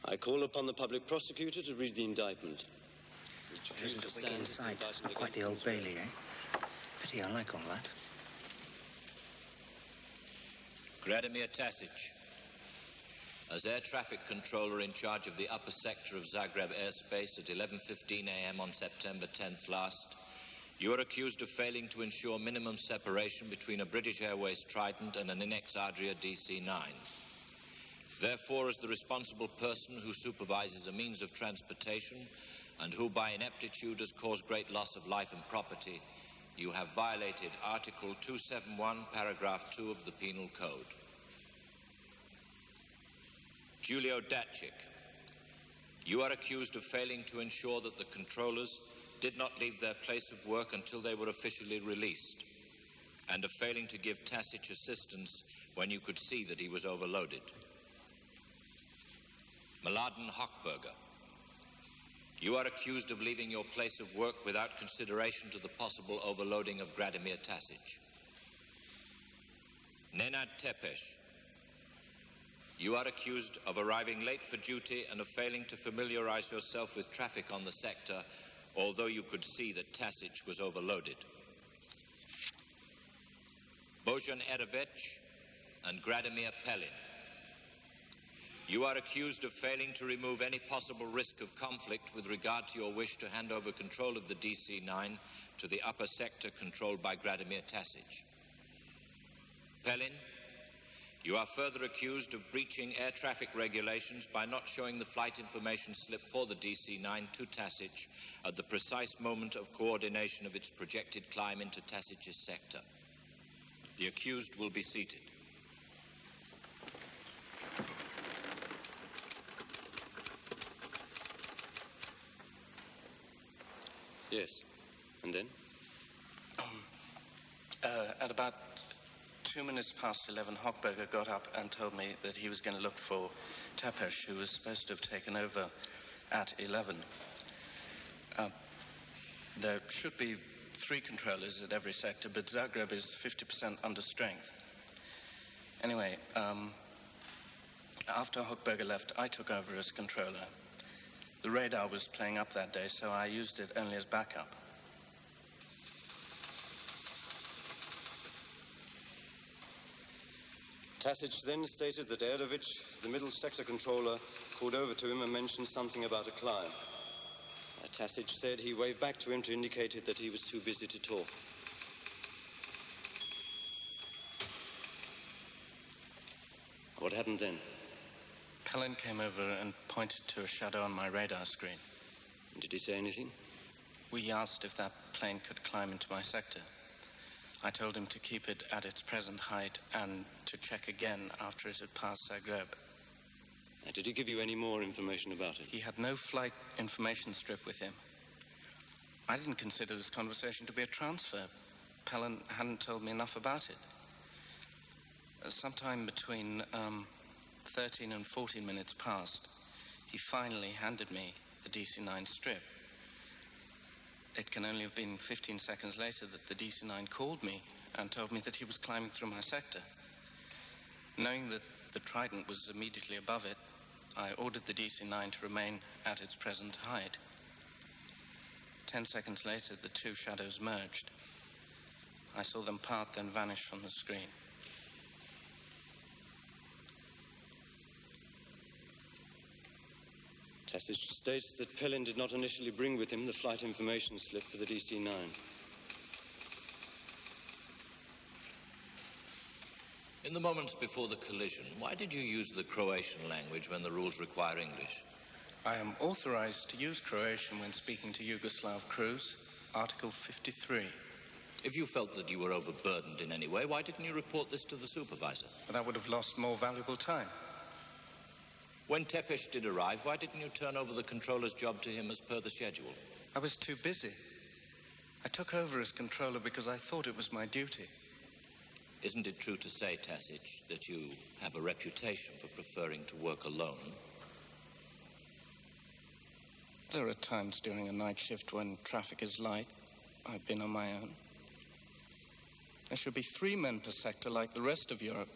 I call upon the public prosecutor to read the indictment. There's a little bit inside. Not quite the Old Bailey, eh? Pity I like all that. Gradimir Tasic, as air traffic controller in charge of the upper sector of Zagreb airspace at 11:15 a.m. on September 10th last, you are accused of failing to ensure minimum separation between a British Airways Trident and an Inex-Adria DC9. Therefore, as the responsible person who supervises a means of transportation and who by ineptitude has caused great loss of life and property, you have violated Article 271, Paragraph 2 of the Penal Code. Giulio Dacic, you are accused of failing to ensure that the controllers did not leave their place of work until they were officially released, and of failing to give Tasic assistance when you could see that he was overloaded. Mladen Hochberger, you are accused of leaving your place of work without consideration to the possible overloading of Gradimir Tasic. Nenad Tepes, you are accused of arriving late for duty and of failing to familiarize yourself with traffic on the sector, although you could see that Tasic was overloaded. Bojan Erevec and Gradimir Pelin, you are accused of failing to remove any possible risk of conflict with regard to your wish to hand over control of the DC9 to the upper sector controlled by Gradimir Tasic. Pelin, you are further accused of breaching air traffic regulations by not showing the flight information slip for the DC9 to Tasic at the precise moment of coordination of its projected climb into Tasic's sector. The accused will be seated. Yes. And then? At about 2 minutes past 11, Hochberger got up and told me that he was going to look for Tepes, who was supposed to have taken over at 11. There should be 3 controllers at every sector, but Zagreb is 50% under strength. Anyway, after Hochberger left, I took over as controller. The radar was playing up that day, so I used it only as backup. Tasic then stated that Erdovic, the middle sector controller, called over to him and mentioned something about a climb. Tasic said he waved back to him to indicate that he was too busy to talk. What happened then? Pelin came over and pointed to a shadow on my radar screen. Did he say anything? We asked if that plane could climb into my sector. I told him to keep it at its present height and to check again after it had passed Zagreb. Did he give you any more information about it? He had no flight information strip with him. I didn't consider this conversation to be a transfer. Pelin hadn't told me enough about it. Sometime between 13 and 14 minutes passed, he finally handed me the DC9 strip. It can only have been 15 seconds later that the DC9 called me and told me that he was climbing through my sector. Knowing that the Trident was immediately above it, I ordered the DC9 to remain at its present height. 10 seconds later, the 2 shadows merged. I saw them part, then vanish from the screen. Tasic states that Pelin did not initially bring with him the flight information slip for the DC9. In the moments before the collision, why did you use the Croatian language when the rules require English? I am authorized to use Croatian when speaking to Yugoslav crews, Article 53. If you felt that you were overburdened in any way, why didn't you report this to the supervisor? That would have lost more valuable time. When Tepes did arrive, why didn't you turn over the controller's job to him as per the schedule? I was too busy. I took over as controller because I thought it was my duty. Isn't it true to say, Tasic, that you have a reputation for preferring to work alone? There are times during a night shift when traffic is light. I've been on my own. There should be 3 men per sector like the rest of Europe.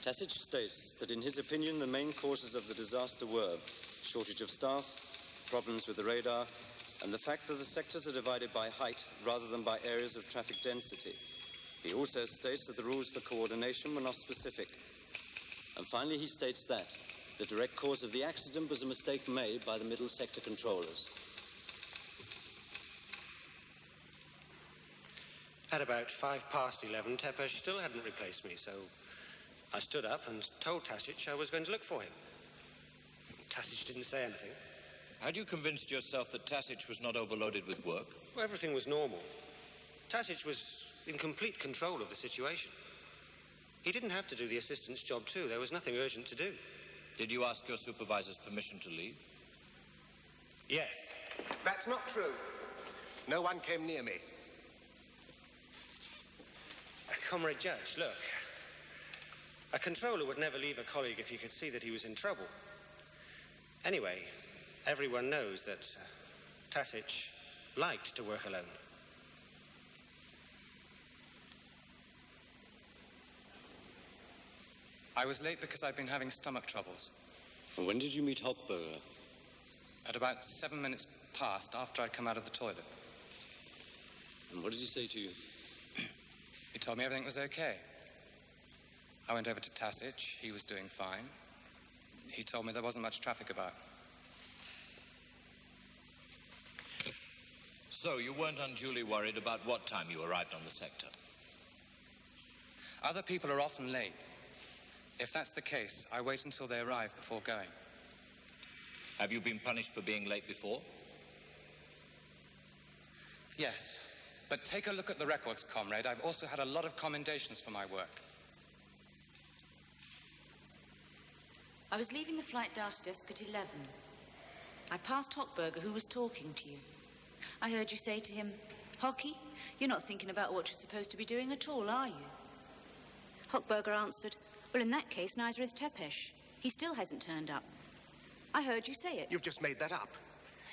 Tasic states that in his opinion the main causes of the disaster were shortage of staff, problems with the radar, and the fact that the sectors are divided by height rather than by areas of traffic density. He also states that the rules for coordination were not specific. And finally he states that the direct cause of the accident was a mistake made by the middle sector controllers. At about 11, Tepes still hadn't replaced me, so I stood up and told Tasic I was going to look for him. Tasic didn't say anything. Had you convinced yourself that Tasic was not overloaded with work? Well, everything was normal. Tasic was in complete control of the situation. He didn't have to do the assistant's job too. There was nothing urgent to do. Did you ask your supervisor's permission to leave? Yes. That's not true. No one came near me. Comrade Judge, look. A controller would never leave a colleague if he could see that he was in trouble. Anyway, everyone knows that Tasic liked to work alone. I was late because I've been having stomach troubles. And when did you meet Hochberger? At about 7 minutes past, after I'd come out of the toilet. And what did he say to you? He told me everything was okay. I went over to Tasic. He was doing fine. He told me there wasn't much traffic about. So you weren't unduly worried about what time you arrived on the sector? Other people are often late. If that's the case, I wait until they arrive before going. Have you been punished for being late before? Yes. But take a look at the records, comrade. I've also had a lot of commendations for my work. I was leaving the flight dash desk at 11. I passed Hochberger, who was talking to you. I heard you say to him, "Hockey, you're not thinking about what you're supposed to be doing at all, are you?" Hochberger answered, "Well, in that case, neither is Tepesh. He still hasn't turned up." I heard you say it. You've just made that up.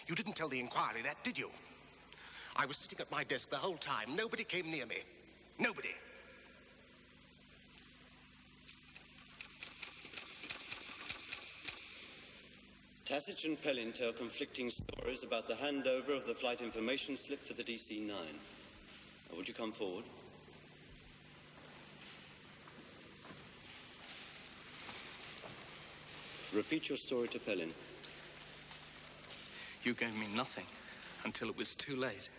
You didn't tell the inquiry that, did you? I was sitting at my desk the whole time. Nobody came near me. Nobody. Tassich and Pellin tell conflicting stories about the handover of the flight information slip for the DC9. Would you come forward? Repeat your story to Pellin. You gave me nothing until it was too late.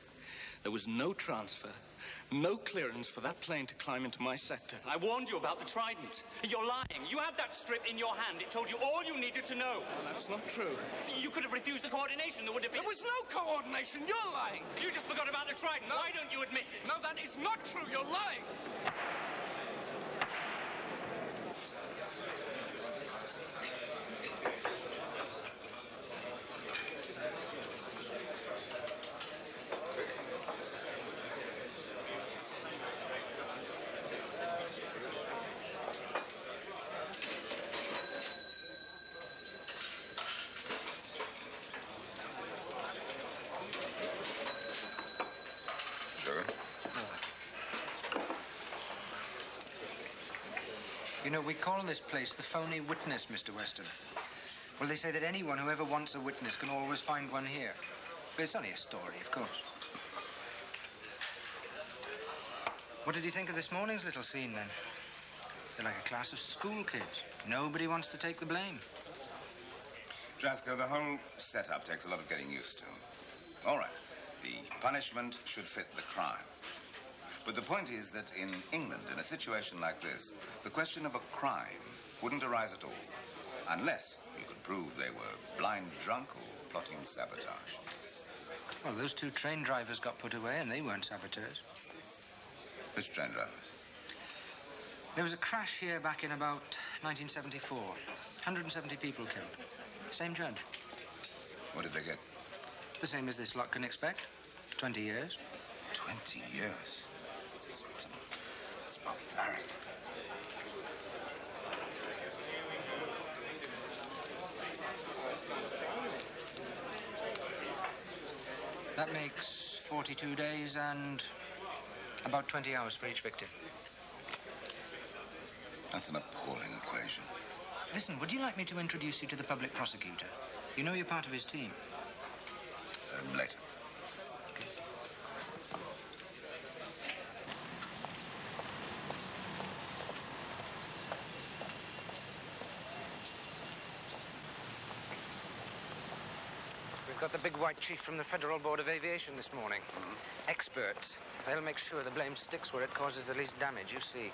There was no transfer, no clearance for that plane to climb into my sector. I warned you about the Trident. You're lying. You had that strip in your hand. It told you all you needed to know. Well, that's not true. You could have refused the coordination. There would have been... There was no coordination. You're lying. You just forgot about the Trident. No. Why don't you admit it? No, that is not true. You're lying. You know, we call this place the phony witness, Mr. Weston. Well, they say that anyone who ever wants a witness can always find one here. But it's only a story, of course. What did you think of this morning's little scene, then? They're like a class of school kids. Nobody wants to take the blame. Drasko, the whole setup takes a lot of getting used to. All right, the punishment should fit the crime. But the point is that in England, in a situation like this, the question of a crime wouldn't arise at all, unless you could prove they were blind drunk or plotting sabotage. Well, those two train drivers got put away, and they weren't saboteurs. Which train drivers? There was a crash here back in about 1974. 170 people killed. Same judge. What did they get? The same as this lot can expect. 20 years. 20 years? It's barbaric. That makes 42 days and about 20 hours for each victim. That's an appalling equation. Listen, would you like me to introduce you to the public prosecutor? You know you're part of his team. Later. We've got the big white chief from the Federal Board of Aviation this morning. Experts. They'll make sure the blame sticks where it causes the least damage, you see.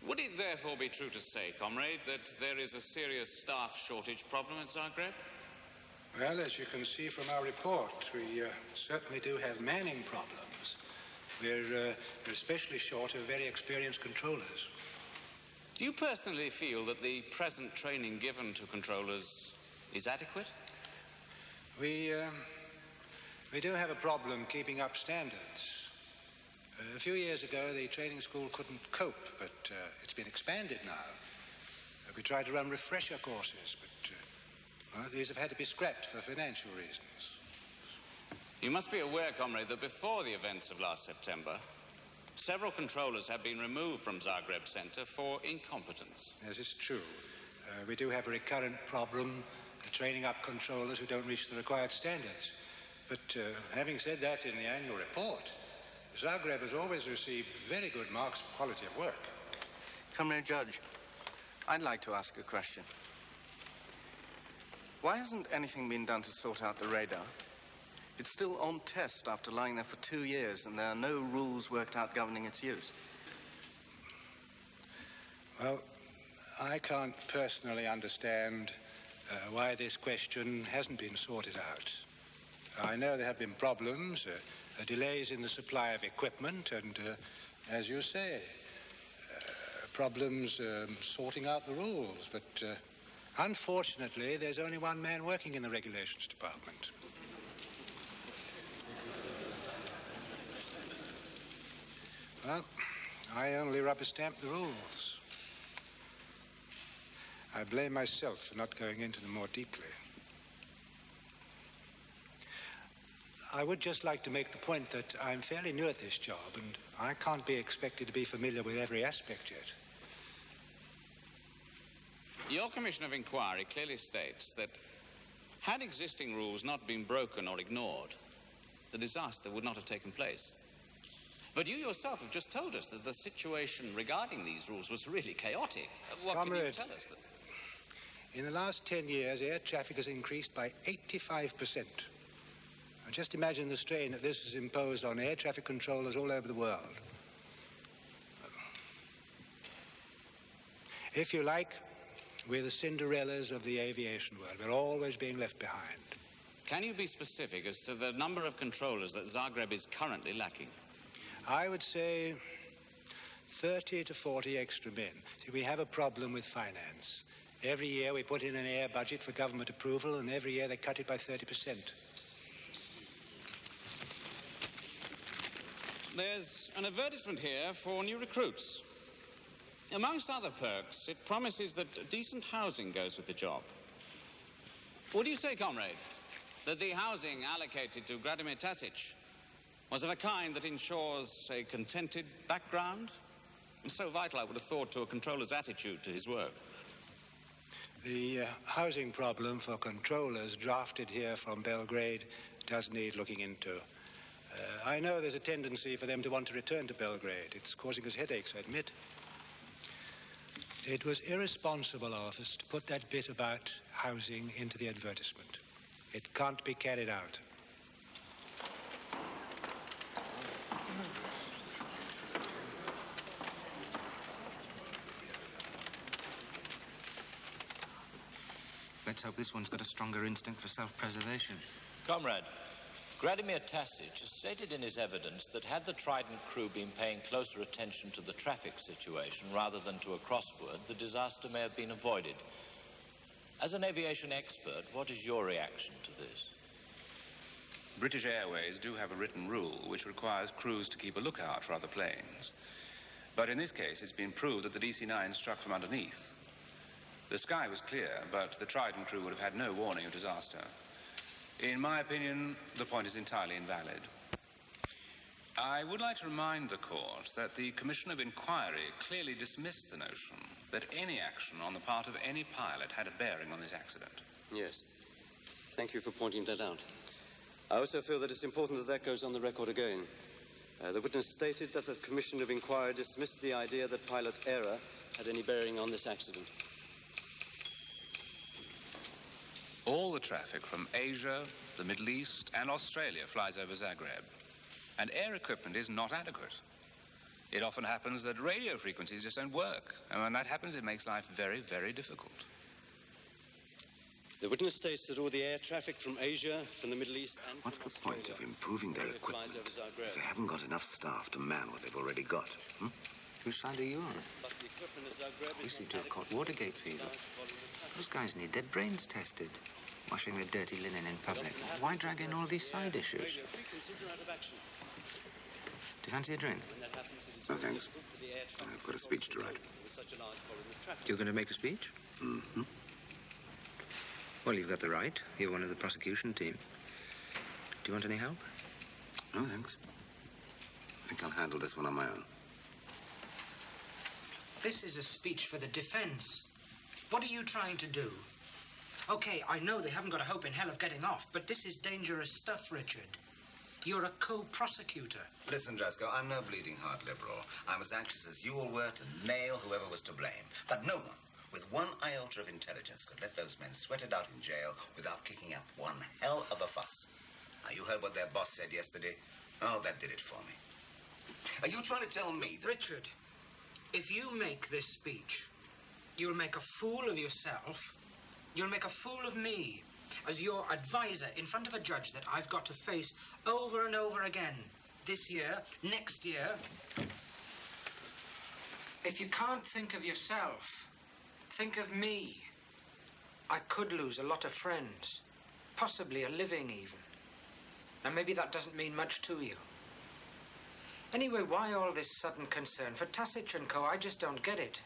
Would it therefore be true to say, comrade, that there is a serious staff shortage problem at Zagreb? Well, as you can see from our report, we certainly do have manning problems. We're especially short of very experienced controllers. Do you personally feel that the present training given to controllers is adequate? We do have a problem keeping up standards. A few years ago, the training school couldn't cope, but it's been expanded now. We tried to run refresher courses, but well, these have had to be scrapped for financial reasons. You must be aware, comrade, that before the events of last September, several controllers have been removed from Zagreb Center for incompetence. Yes, it's true. We do have a recurrent problem, training up controllers who don't reach the required standards. But having said that, in the annual report, Zagreb has always received very good marks for quality of work. Comrade Judge, I'd like to ask a question. Why hasn't anything been done to sort out the radar? It's still on test after lying there for 2 years, and there are no rules worked out governing its use. Well, I can't personally understand why this question hasn't been sorted out. I know there have been problems, delays in the supply of equipment, and, as you say, problems sorting out the rules, but unfortunately, there's only one man working in the regulations department. Well, I only rubber stamp the rules. I blame myself for not going into them more deeply. I would just like to make the point that I'm fairly new at this job, and I can't be expected to be familiar with every aspect yet. Your Commission of Inquiry clearly states that had existing rules not been broken or ignored, the disaster would not have taken place. But you yourself have just told us that the situation regarding these rules was really chaotic. What can you tell us? In the last 10 years, air traffic has increased by 85%. Now, just imagine the strain that this has imposed on air traffic controllers all over the world. If you like, we're the Cinderellas of the aviation world. We're always being left behind. Can you be specific as to the number of controllers that Zagreb is currently lacking? I would say 30 to 40 extra men. See, we have a problem with finance. Every year we put in an air budget for government approval, and every year they cut it by 30%. There's an advertisement here for new recruits. Amongst other perks, it promises that decent housing goes with the job. What do you say, comrade? That the housing allocated to Gradimir Tasic was of a kind that ensures a contented background? So vital, I would have thought, to a controller's attitude to his work. The housing problem for controllers drafted here from Belgrade does need looking into. I know there's a tendency for them to want to return to Belgrade. It's causing us headaches, I admit. It was irresponsible of us to put that bit about housing into the advertisement. It can't be carried out. Let's hope this one's got a stronger instinct for self-preservation. Comrade, Gradimir Tasic has stated in his evidence that had the Trident crew been paying closer attention to the traffic situation rather than to a crossword, the disaster may have been avoided. As an aviation expert, what is your reaction to this? British Airways do have a written rule which requires crews to keep a lookout for other planes. But in this case, it's been proved that the DC9 struck from underneath. The sky was clear, but the Trident crew would have had no warning of disaster. In my opinion, the point is entirely invalid. I would like to remind the court that the Commission of Inquiry clearly dismissed the notion that any action on the part of any pilot had a bearing on this accident. Yes. Thank you for pointing that out. I also feel that it's important that that goes on the record again. The witness stated that the Commission of Inquiry dismissed the idea that pilot error had any bearing on this accident. All the traffic from Asia, the Middle East, and Australia flies over Zagreb. And air equipment is not adequate. It often happens that radio frequencies just don't work. And when that happens, it makes life very, very difficult. The witness states that all the air traffic from Asia, from the Middle East, and what's the point of improving their equipment if they haven't got enough staff to man what they've already got? Whose side are you on? We seem to have caught Watergate fever. Those guys need their brains tested. Washing their dirty linen in public. Why drag in all these side issues? Do you fancy a drink? No, thanks. I've got a speech to write. You're going to make a speech? Mm-hmm. Well, you've got the right. You're one of the prosecution team. Do you want any help? No, thanks. I think I'll handle this one on my own. This is a speech for the defense. What are you trying to do? Okay, I know they haven't got a hope in hell of getting off, but this is dangerous stuff, Richard. You're a co-prosecutor. Listen, Dresco, I'm no bleeding heart liberal. I'm as anxious as you all were to nail whoever was to blame. But no one, with one iota of intelligence, could let those men sweat it out in jail without kicking up one hell of a fuss. Now, you heard what their boss said yesterday? Oh, that did it for me. Are you trying to tell me that... Richard, if you make this speech, you'll make a fool of yourself. You'll make a fool of me as your advisor in front of a judge that I've got to face over and over again. This year, next year. If you can't think of yourself, think of me. I could lose a lot of friends, possibly a living even. And maybe that doesn't mean much to you. Anyway, why all this sudden concern for Tasich and Co? I just don't get it.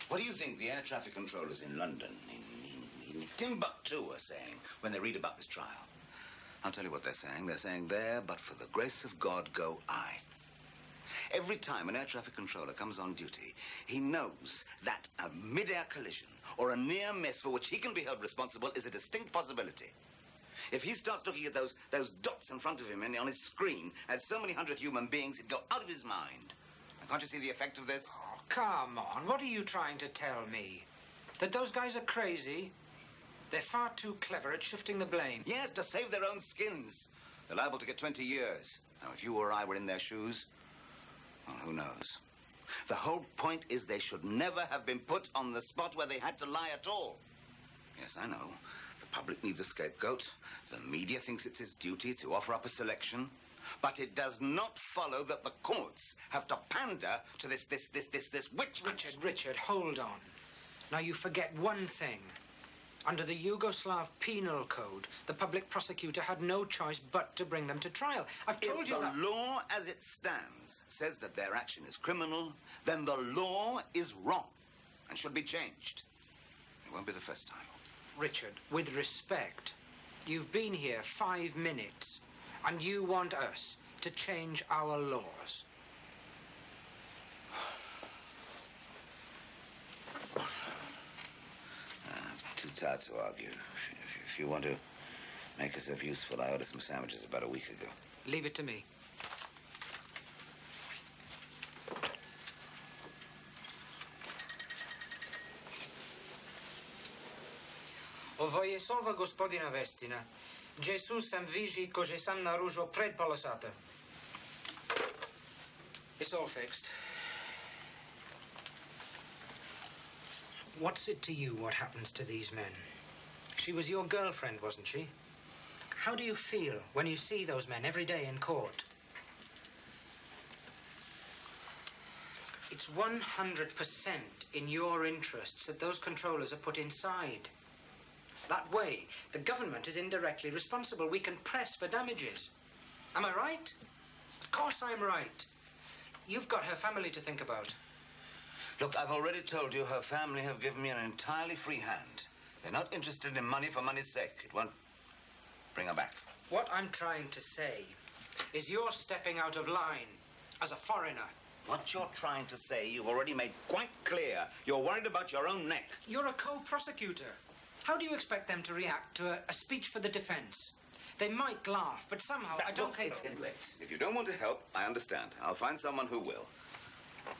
What do you think the air traffic controllers in London, in Timbuktu, are saying when they read about this trial? I'll tell you what they're saying. They're saying, there, but for the grace of God, go I. Every time an air traffic controller comes on duty, he knows that a mid-air collision or a near miss for which he can be held responsible is a distinct possibility. If he starts looking at those dots in front of him and on his screen as so many hundred human beings, he'd go out of his mind. Can't you see the effect of this? Oh, come on. What are you trying to tell me? That those guys are crazy? They're far too clever at shifting the blame. Yes, to save their own skins. They're liable to get 20 years. Now, if you or I were in their shoes, well, who knows? The whole point is they should never have been put on the spot where they had to lie at all. Yes, I know. The public needs a scapegoat. The media thinks it's its duty to offer up a selection. But it does not follow that the courts have to pander to this witch. Richard, hold on. Now you forget one thing. Under the Yugoslav Penal Code, the public prosecutor had no choice but to bring them to trial. I've told you that. If the law as it stands says that their action is criminal, then the law is wrong and should be changed. It won't be the first time. Richard, with respect, you've been here 5 minutes, and you want us to change our laws. Too tired to argue. If you want to make yourself useful, I ordered some sandwiches about a week ago. Leave it to me. Ovo je solva gospodina Vestina. Jesu sam viži ko že sam naružio pred pola sata. It's all fixed. What's it to you what happens to these men? She was your girlfriend, wasn't she? How do you feel when you see those men every day in court? It's 100% in your interests that those controllers are put inside. That way, the government is indirectly responsible. We can press for damages. Am I right? Of course I'm right. You've got her family to think about. Look, I've already told you her family have given me an entirely free hand. They're not interested in money for money's sake. It won't bring her back. What I'm trying to say is you're stepping out of line as a foreigner. What you're trying to say, you've already made quite clear. You're worried about your own neck. You're a co-prosecutor. How do you expect them to react to a speech for the defense? They might laugh, but somehow I don't think... It's late. If you don't want to help, I understand. I'll find someone who will.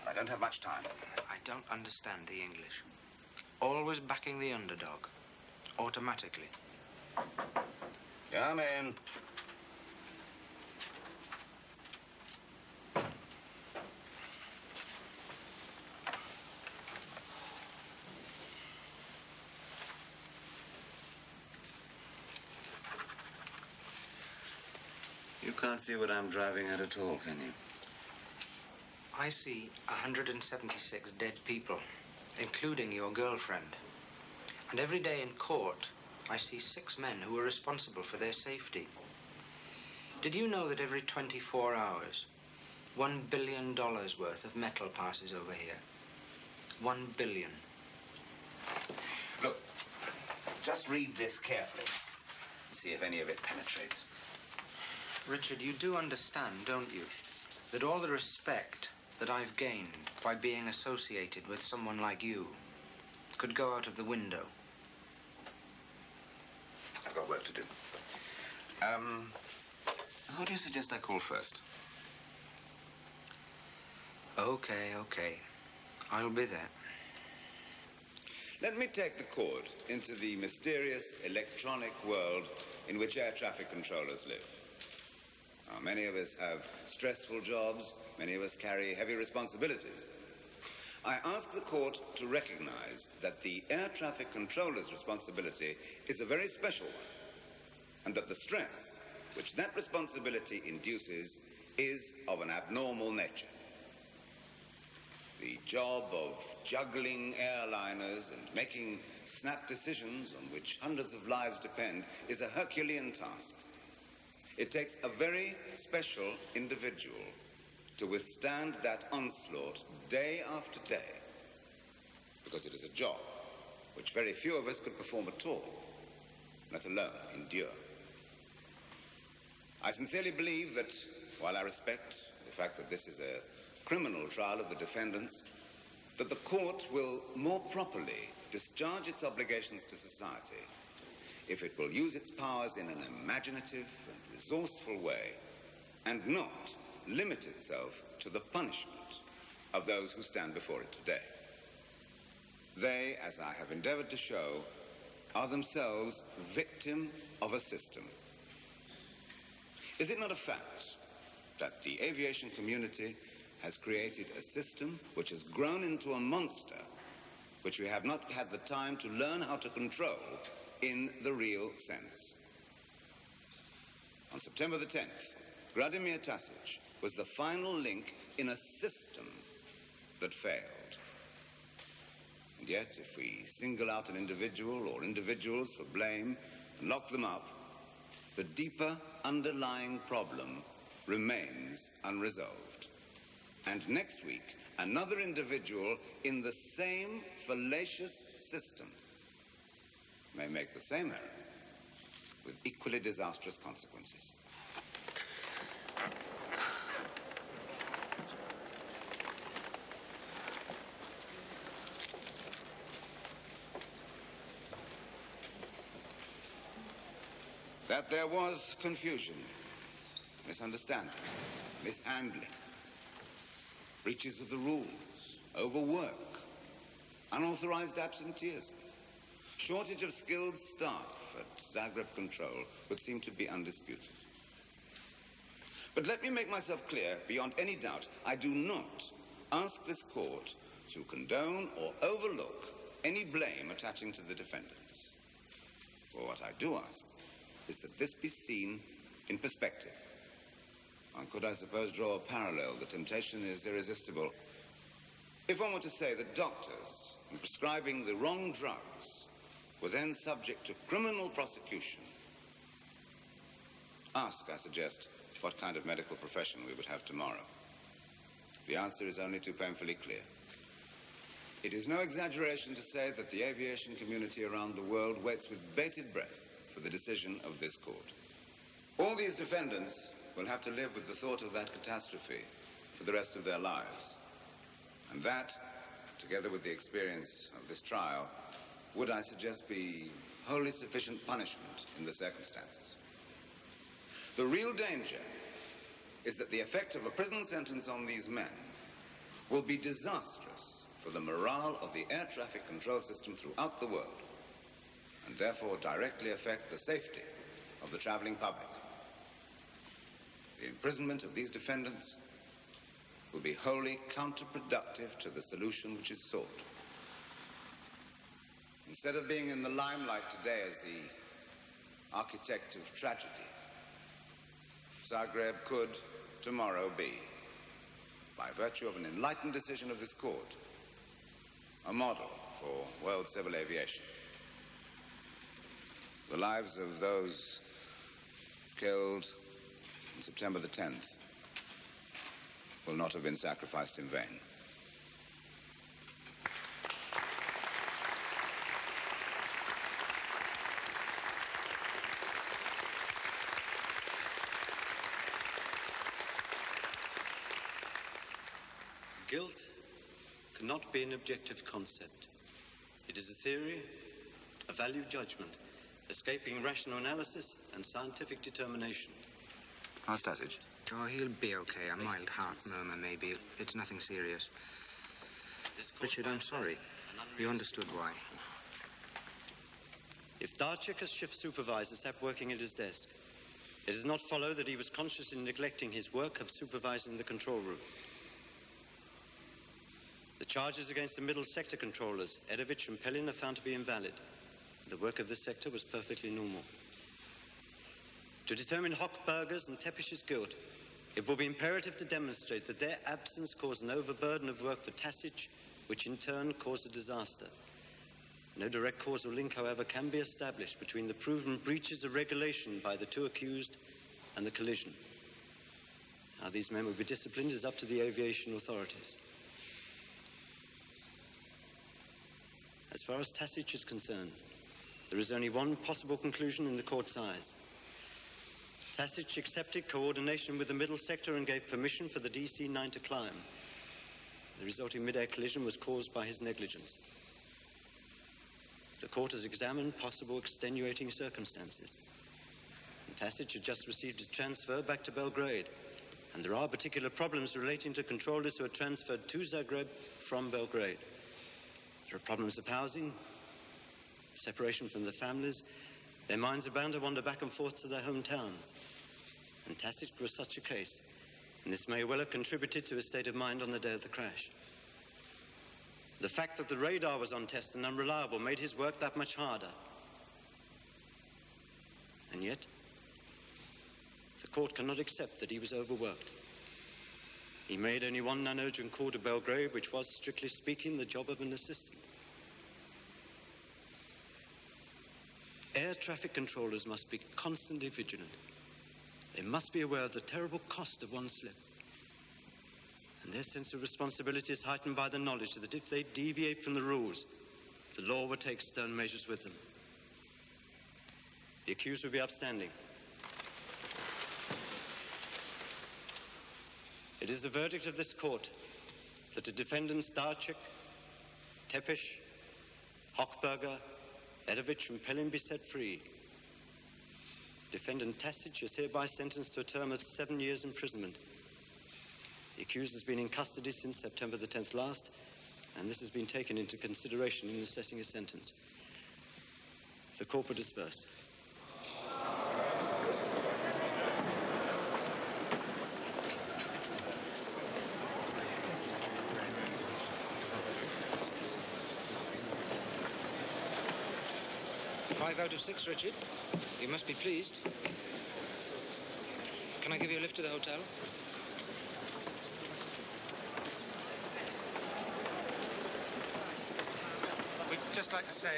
I don't have much time. I don't understand the English. Always backing the underdog. Automatically. Come in. You can't see what I'm driving at all, can you? I see 176 dead people, including your girlfriend. And every day in court, I see 6 men who are responsible for their safety. Did you know that every 24 hours, $1 billion worth of metal passes over here? 1 billion. Look, just read this carefully and see if any of it penetrates. Richard, you do understand, don't you, that all the respect that I've gained by being associated with someone like you could go out of the window? I've got work to do. Who do you suggest I call first? Okay. I'll be there. Let me take the court into the mysterious electronic world in which air traffic controllers live. Now, many of us have stressful jobs. Many of us carry heavy responsibilities. I ask the court to recognize that the air traffic controller's responsibility is a very special one, and that the stress which that responsibility induces is of an abnormal nature. The job of juggling airliners and making snap decisions on which hundreds of lives depend is a Herculean task. It takes a very special individual to withstand that onslaught day after day, because it is a job which very few of us could perform at all, let alone endure. I sincerely believe that, while I respect the fact that this is a criminal trial of the defendants, that the court will more properly discharge its obligations to society if it will use its powers in an imaginative and resourceful way and not limit itself to the punishment of those who stand before it today. They, as I have endeavored to show, are themselves victim of a system. Is it not a fact that the aviation community has created a system which has grown into a monster which we have not had the time to learn how to control in the real sense? On September the 10th, Vladimir Tasic was the final link in a system that failed. And yet, if we single out an individual or individuals for blame and lock them up, the deeper underlying problem remains unresolved. And next week, another individual in the same fallacious system may make the same error with equally disastrous consequences. That there was confusion, misunderstanding, mishandling, breaches of the rules, overwork, unauthorized absenteeism, shortage of skilled staff at Zagreb Control would seem to be undisputed. But let me make myself clear, beyond any doubt, I do not ask this court to condone or overlook any blame attaching to the defendants. For what I do ask is that this be seen in perspective. One could, I suppose, draw a parallel. The temptation is irresistible. If one were to say that doctors, in prescribing the wrong drugs, were then subject to criminal prosecution, ask, I suggest, what kind of medical profession we would have tomorrow. The answer is only too painfully clear. It is no exaggeration to say that the aviation community around the world waits with bated breath for the decision of this court. All these defendants will have to live with the thought of that catastrophe for the rest of their lives. And that, together with the experience of this trial, would, I suggest, be wholly sufficient punishment in the circumstances. The real danger is that the effect of a prison sentence on these men will be disastrous for the morale of the air traffic control system throughout the world, and therefore directly affect the safety of the traveling public. The imprisonment of these defendants will be wholly counterproductive to the solution which is sought. Instead of being in the limelight today as the architect of tragedy, Zagreb could tomorrow be, by virtue of an enlightened decision of this court, a model for world civil aviation. The lives of those killed on September the 10th will not have been sacrificed in vain. Guilt cannot be an objective concept. It is a theory, a value judgment, escaping rational analysis and scientific determination. How's Tasic? Oh, he'll be okay. A mild heart murmur, maybe. It's nothing serious. Richard, I'm sorry. You understood why. If Darchik, as shift supervisor, stopped working at his desk, it does not follow that he was conscious in neglecting his work of supervising the control room. The charges against the middle sector controllers, Edovich and Pelin, are found to be invalid. The work of this sector was perfectly normal. To determine Hochberger's and Tepisch's guilt, It will be imperative to demonstrate that their absence caused an overburden of work for Tasic, which in turn caused a disaster. No direct causal link, however, can be established between the proven breaches of regulation by the two accused and the collision. How these men will be disciplined is up to the aviation authorities. As far as Tasic is concerned, there is only one possible conclusion in the court's eyes. Tasic accepted coordination with the middle sector and gave permission for the DC9 to climb. The resulting mid-air collision was caused by his negligence. The court has examined possible extenuating circumstances. Tasic had just received a transfer back to Belgrade, and there are particular problems relating to controllers who are transferred to Zagreb from Belgrade. There are problems of housing, separation from their families. Their minds are bound to wander back and forth to their hometowns. And Tasic was such a case, and this may well have contributed to his state of mind on the day of the crash. The fact that the radar was on test and unreliable made his work that much harder. And yet, the court cannot accept that he was overworked. He made only one non-urgent call to Belgrade, which was, strictly speaking, the job of an assistant. Air traffic controllers must be constantly vigilant. They must be aware of the terrible cost of one slip. And their sense of responsibility is heightened by the knowledge that if they deviate from the rules, the law will take stern measures with them. The accused will be upstanding. It is the verdict of this court that the defendants Darchik, Tepish, Hochberger, Edovich and Pelin be set free. Defendant Tasic is hereby sentenced to a term of 7 years imprisonment. The accused has been in custody since September the 10th last, and this has been taken into consideration in assessing a sentence. The court will disperse. Out of 6, Richard. You must be pleased. Can I give you a lift to the hotel? We'd just like to say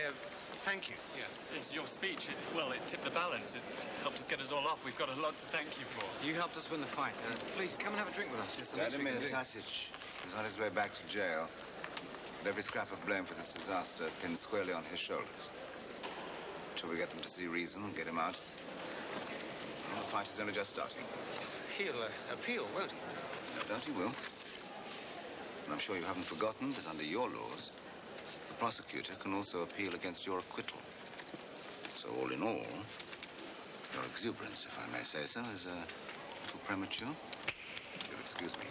thank you. Yes, it's your speech. It tipped the balance. It helped us get us all off. We've got a lot to thank you for. You helped us win the fight. Please, come and have a drink with us. It's the least we can do. Tasic is on his way back to jail, with every scrap of blame for this disaster pinned squarely on his shoulders. Till we get them to see reason and get him out. Well, the fight is only just starting. He'll appeal, won't he? No doubt he will. And I'm sure you haven't forgotten that under your laws, the prosecutor can also appeal against your acquittal. So all in all, your exuberance, if I may say so, is a little premature. You'll excuse me.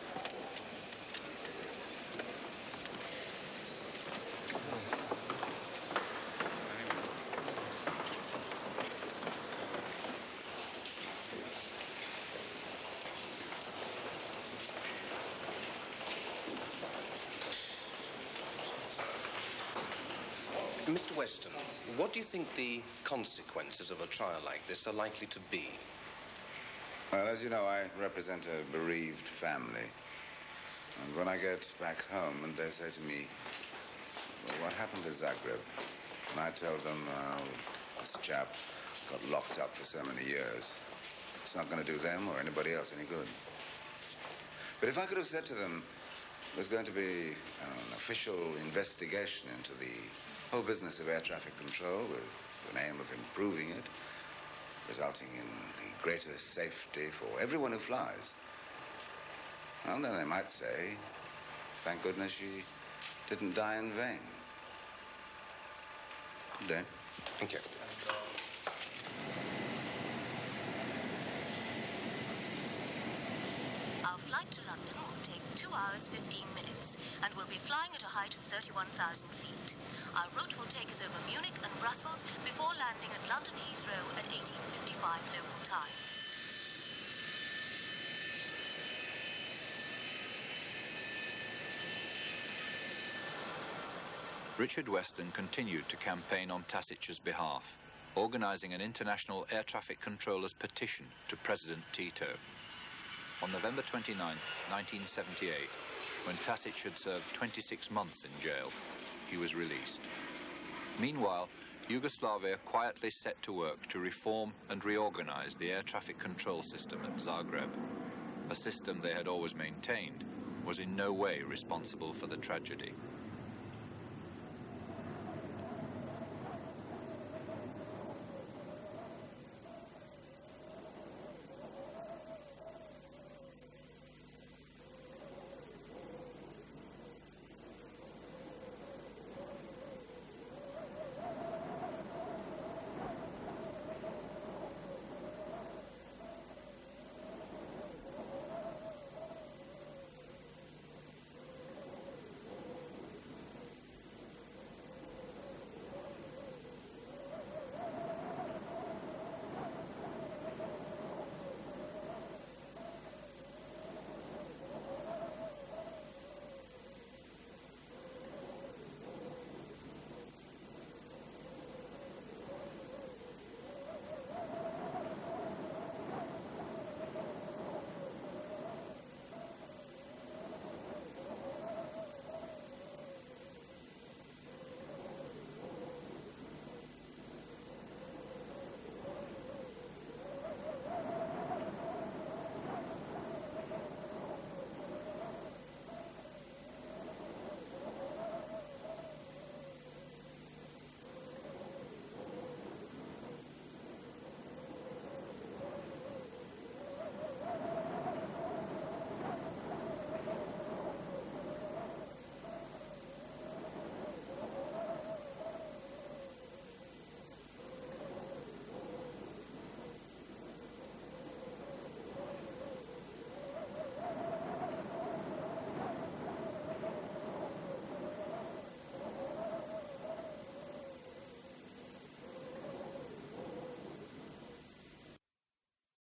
Mr. Weston, what do you think the consequences of a trial like this are likely to be? Well, as you know, I represent a bereaved family. And when I get back home and they say to me, well, what happened to Zagreb? And I tell them, this chap got locked up for so many years. It's not going to do them or anybody else any good. But if I could have said to them, there's going to be an official investigation into the whole business of air traffic control with an aim of improving it, resulting in the greatest safety for everyone who flies, well, then they might say, thank goodness she didn't die in vain. Good day. Thank you. Our flight to London will take 2 hours, 15 minutes, and we'll be flying at a height of 31,000 feet. Our route will take us over Munich and Brussels before landing at London Heathrow at 18:55 local time. Richard Weston continued to campaign on Tasic's behalf, organising an international air traffic controllers petition to President Tito. On November 29, 1978, when Tasic had served 26 months in jail, he was released. Meanwhile, Yugoslavia quietly set to work to reform and reorganize the air traffic control system at Zagreb. A system they had always maintained was in no way responsible for the tragedy.